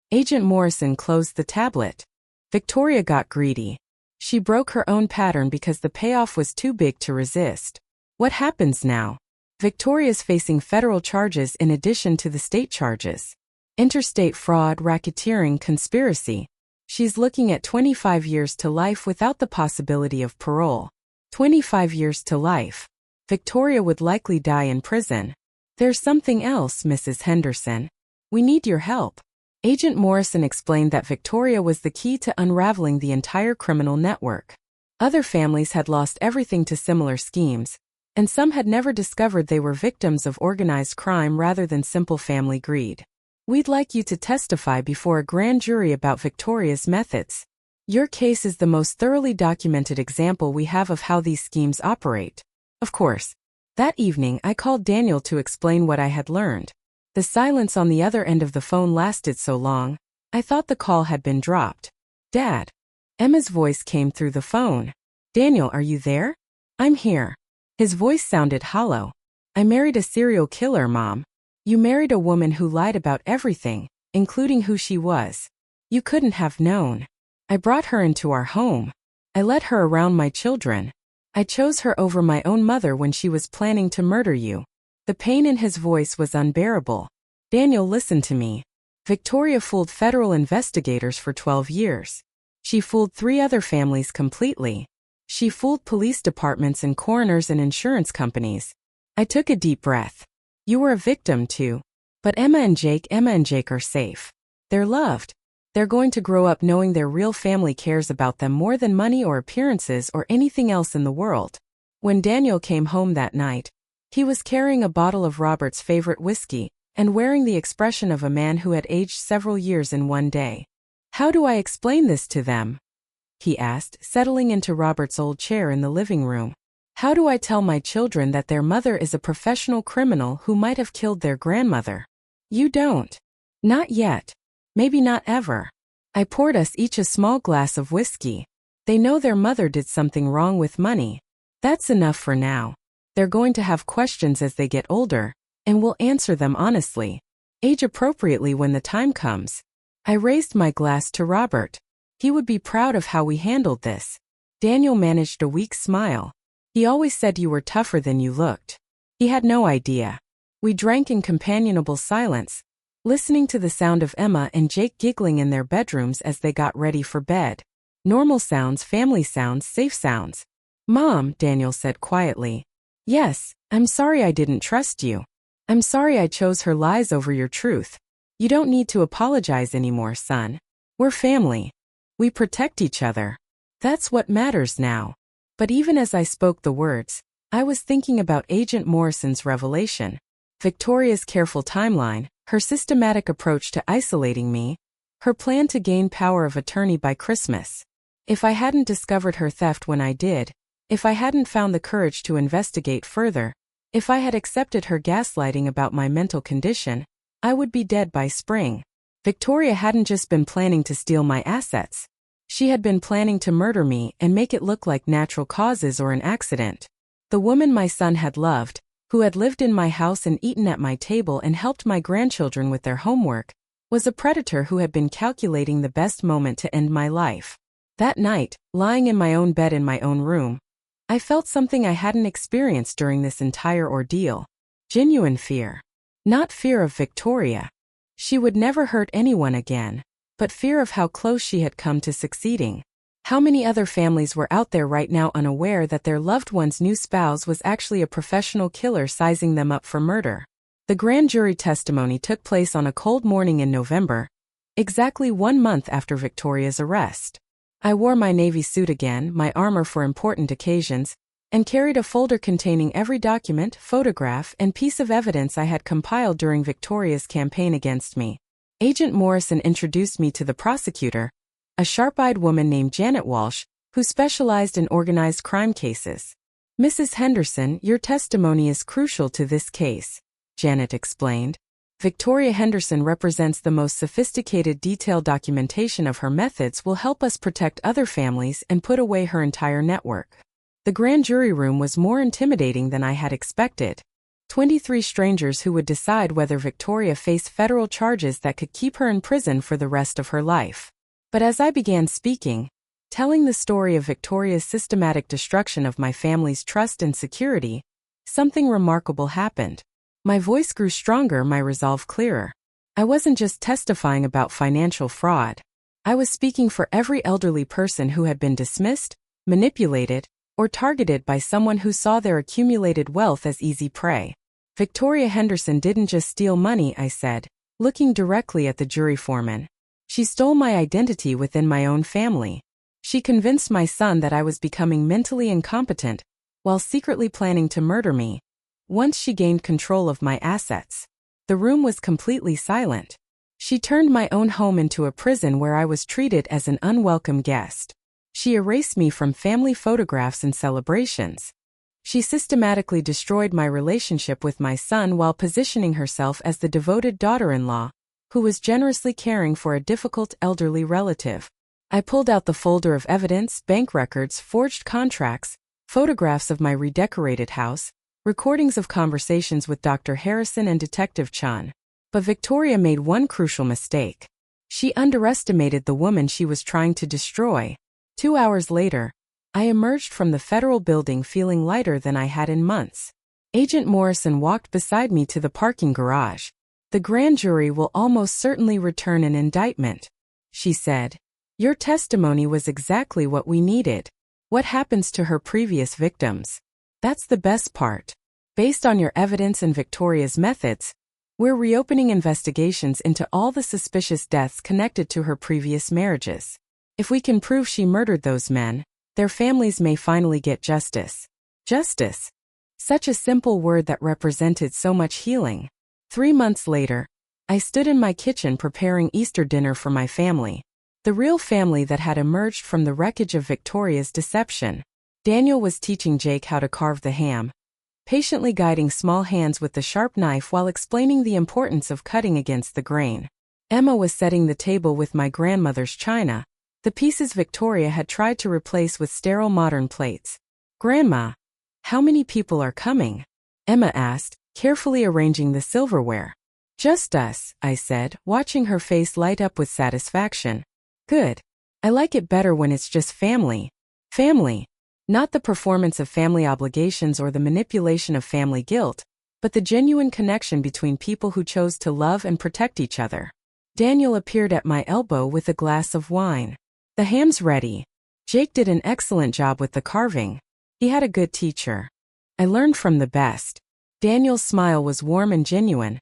Agent Morrison closed the tablet. Victoria got greedy. She broke her own pattern because the payoff was too big to resist. What happens now? Victoria's facing federal charges in addition to the state charges. Interstate fraud, racketeering, conspiracy. She's looking at 25 years to life without the possibility of parole. 25 years to life. Victoria would likely die in prison. There's something else, Mrs. Henderson. We need your help. Agent Morrison explained that Victoria was the key to unraveling the entire criminal network. Other families had lost everything to similar schemes, and some had never discovered they were victims of organized crime rather than simple family greed. We'd like you to testify before a grand jury about Victoria's methods. Your case is the most thoroughly documented example we have of how these schemes operate. Of course, that evening I called Daniel to explain what I had learned. The silence on the other end of the phone lasted so long, I thought the call had been dropped. Dad. Emma's voice came through the phone. Daniel, are you there? I'm here. His voice sounded hollow. I married a serial killer, Mom. You married a woman who lied about everything, including who she was. You couldn't have known. I brought her into our home. I let her around my children. I chose her over my own mother when she was planning to murder you. The pain in his voice was unbearable. Daniel, listen to me. Victoria fooled federal investigators for 12 years. She fooled 3 other families completely. She fooled police departments and coroners and insurance companies. I took a deep breath. You were a victim too. But Emma and Jake are safe. They're loved. They're going to grow up knowing their real family cares about them more than money or appearances or anything else in the world. When Daniel came home that night, he was carrying a bottle of Robert's favorite whiskey and wearing the expression of a man who had aged several years in one day. How do I explain this to them? He asked, settling into Robert's old chair in the living room. How do I tell my children that their mother is a professional criminal who might have killed their grandmother? You don't. Not yet. Maybe not ever. I poured us each a small glass of whiskey. They know their mother did something wrong with money. That's enough for now. They're going to have questions as they get older, and we'll answer them honestly, age-appropriately when the time comes. I raised my glass to Robert. He would be proud of how we handled this. Daniel managed a weak smile. He always said you were tougher than you looked. He had no idea. We drank in companionable silence, listening to the sound of Emma and Jake giggling in their bedrooms as they got ready for bed. Normal sounds, family sounds, safe sounds. "Mom," Daniel said quietly. "Yes, I'm sorry I didn't trust you. I'm sorry I chose her lies over your truth. You don't need to apologize anymore, son. We're family. We protect each other. That's what matters now." But even as I spoke the words, I was thinking about Agent Morrison's revelation, Victoria's careful timeline, her systematic approach to isolating me, her plan to gain power of attorney by Christmas. If I hadn't discovered her theft when I did, if I hadn't found the courage to investigate further, if I had accepted her gaslighting about my mental condition, I would be dead by spring. Victoria hadn't just been planning to steal my assets. She had been planning to murder me and make it look like natural causes or an accident. The woman my son had loved, who had lived in my house and eaten at my table and helped my grandchildren with their homework, was a predator who had been calculating the best moment to end my life. That night, lying in my own bed in my own room, I felt something I hadn't experienced during this entire ordeal. Genuine fear. Not fear of Victoria. She would never hurt anyone again, but fear of how close she had come to succeeding. How many other families were out there right now unaware that their loved one's new spouse was actually a professional killer sizing them up for murder? The grand jury testimony took place on a cold morning in November, exactly 1 month after Victoria's arrest. I wore my navy suit again, my armor for important occasions, and carried a folder containing every document, photograph, and piece of evidence I had compiled during Victoria's campaign against me. Agent Morrison introduced me to the prosecutor, a sharp-eyed woman named Janet Walsh, who specialized in organized crime cases. "Mrs. Henderson, your testimony is crucial to this case," Janet explained. "Victoria Henderson represents the most sophisticated detailed documentation of her methods will help us protect other families and put away her entire network." The grand jury room was more intimidating than I had expected. 23 strangers who would decide whether Victoria faced federal charges that could keep her in prison for the rest of her life. But as I began speaking, telling the story of Victoria's systematic destruction of my family's trust and security, something remarkable happened. My voice grew stronger, my resolve clearer. I wasn't just testifying about financial fraud. I was speaking for every elderly person who had been dismissed, manipulated, or targeted by someone who saw their accumulated wealth as easy prey. Victoria Henderson didn't just steal money, I said, looking directly at the jury foreman. She stole my identity within my own family. She convinced my son that I was becoming mentally incompetent, while secretly planning to murder me. Once she gained control of my assets, the room was completely silent. She turned my own home into a prison where I was treated as an unwelcome guest. She erased me from family photographs and celebrations. She systematically destroyed my relationship with my son while positioning herself as the devoted daughter-in-law, who was generously caring for a difficult elderly relative. I pulled out the folder of evidence, bank records, forged contracts, photographs of my redecorated house, recordings of conversations with Dr. Harrison and Detective Chan. But Victoria made one crucial mistake. She underestimated the woman she was trying to destroy. 2 hours later, I emerged from the federal building feeling lighter than I had in months. Agent Morrison walked beside me to the parking garage. "The grand jury will almost certainly return an indictment," she said. "Your testimony was exactly what we needed. What happens to her previous victims? That's the best part. Based on your evidence and Victoria's methods, we're reopening investigations into all the suspicious deaths connected to her previous marriages. If we can prove she murdered those men, their families may finally get justice." Justice. Such a simple word that represented so much healing. 3 months later, I stood in my kitchen preparing Easter dinner for my family. The real family that had emerged from the wreckage of Victoria's deception. Daniel was teaching Jake how to carve the ham, patiently guiding small hands with the sharp knife while explaining the importance of cutting against the grain. Emma was setting the table with my grandmother's china, the pieces Victoria had tried to replace with sterile modern plates. "Grandma, how many people are coming?" Emma asked, carefully arranging the silverware. "Just us," I said, watching her face light up with satisfaction. "Good. I like it better when it's just family. Family. Not the performance of family obligations or the manipulation of family guilt, but the genuine connection between people who chose to love and protect each other." Daniel appeared at my elbow with a glass of wine. "The ham's ready. Jake did an excellent job with the carving. He had a good teacher. I learned from the best." Daniel's smile was warm and genuine,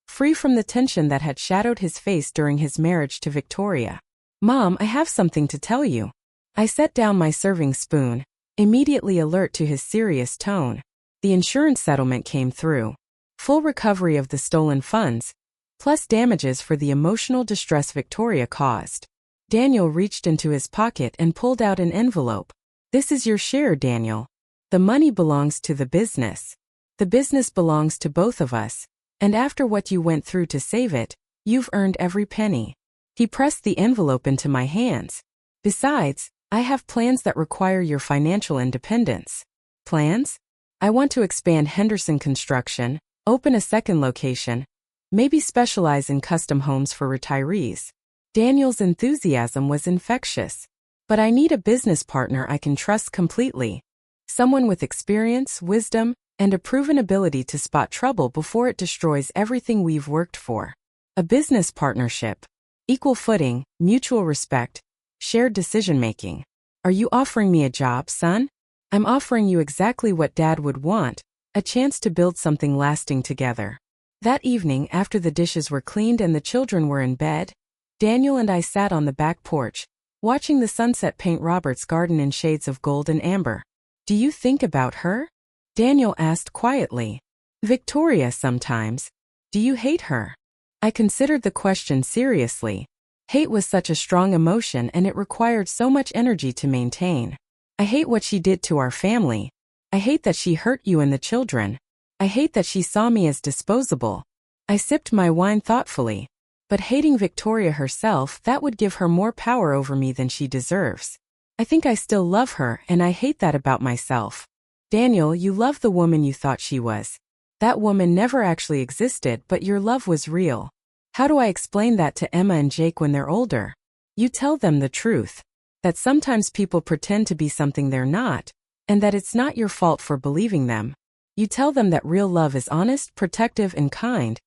free from the tension that had shadowed his face during his marriage to Victoria. "Mom, I have something to tell you." I set down my serving spoon, immediately alert to his serious tone. The insurance settlement came through. Full recovery of the stolen funds, plus damages for the emotional distress Victoria caused. Daniel reached into his pocket and pulled out an envelope. "This is your share, Daniel. The money belongs to the business. The business belongs to both of us, and after what you went through to save it, you've earned every penny." He pressed the envelope into my hands. "Besides, I have plans that require your financial independence." "Plans?" "I want to expand Henderson Construction, open a second location, maybe specialize in custom homes for retirees." Daniel's enthusiasm was infectious. "But I need a business partner I can trust completely. Someone with experience, wisdom, and a proven ability to spot trouble before it destroys everything we've worked for. A business partnership. Equal footing, mutual respect, shared decision-making. Are you offering me a job, son?" "I'm offering you exactly what Dad would want, a chance to build something lasting together." That evening, after the dishes were cleaned and the children were in bed, Daniel and I sat on the back porch, watching the sunset paint Robert's garden in shades of gold and amber. "Do you think about her?" Daniel asked quietly. "Victoria sometimes. Do you hate her?" I considered the question seriously. Hate was such a strong emotion and it required so much energy to maintain. "I hate what she did to our family. I hate that she hurt you and the children. I hate that she saw me as disposable." I sipped my wine thoughtfully. "But hating Victoria herself, that would give her more power over me than she deserves. I think I still love her, and I hate that about myself." "Daniel, you love the woman you thought she was. That woman never actually existed, but your love was real. How do I explain that to Emma and Jake when they're older?" "You tell them the truth. That sometimes people pretend to be something they're not, and that it's not your fault for believing them. You tell them that real love is honest, protective, and kind,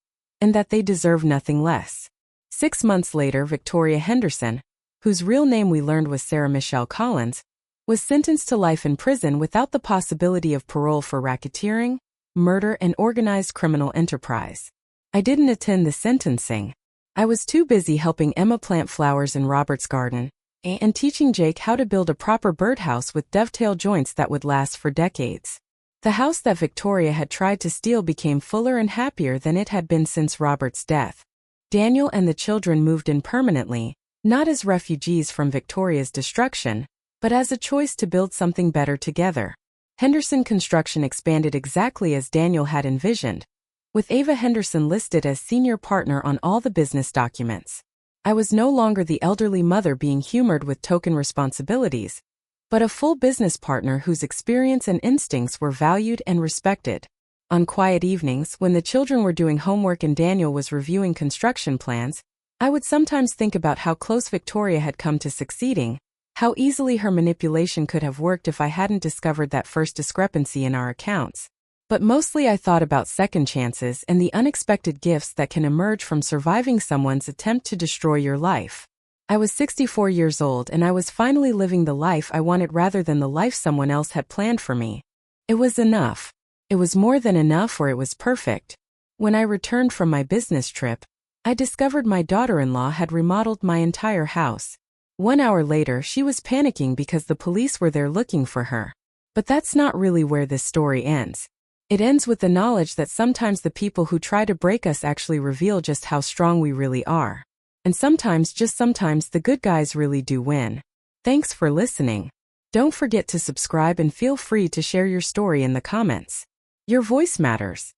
and that they deserve nothing less." 6 months later, Victoria Henderson, whose real name we learned was Sarah Michelle Collins, was sentenced to life in prison without the possibility of parole for racketeering, murder, and organized criminal enterprise. I didn't attend the sentencing. I was too busy helping Emma plant flowers in Robert's garden and teaching Jake how to build a proper birdhouse with dovetail joints that would last for decades. The house that Victoria had tried to steal became fuller and happier than it had been since Robert's death. Daniel and the children moved in permanently, not as refugees from Victoria's destruction, but as a choice to build something better together. Henderson Construction expanded exactly as Daniel had envisioned, with Ava Henderson listed as senior partner on all the business documents. I was no longer the elderly mother being humored with token responsibilities, but a full business partner whose experience and instincts were valued and respected. On quiet evenings, when the children were doing homework and Daniel was reviewing construction plans, I would sometimes think about how close Victoria had come to succeeding, how easily her manipulation could have worked if I hadn't discovered that first discrepancy in our accounts. But mostly I thought about second chances and the unexpected gifts that can emerge from surviving someone's attempt to destroy your life. I was 64 years old and I was finally living the life I wanted rather than the life someone else had planned for me. It was enough. It was more than enough, or it was perfect. When I returned from my business trip, I discovered my daughter-in-law had remodeled my entire house. 1 hour later, she was panicking because the police were there looking for her. But that's not really where this story ends. It ends with the knowledge that sometimes the people who try to break us actually reveal just how strong we really are. And sometimes, just sometimes, the good guys really do win. Thanks for listening. Don't forget to subscribe and feel free to share your story in the comments. Your voice matters.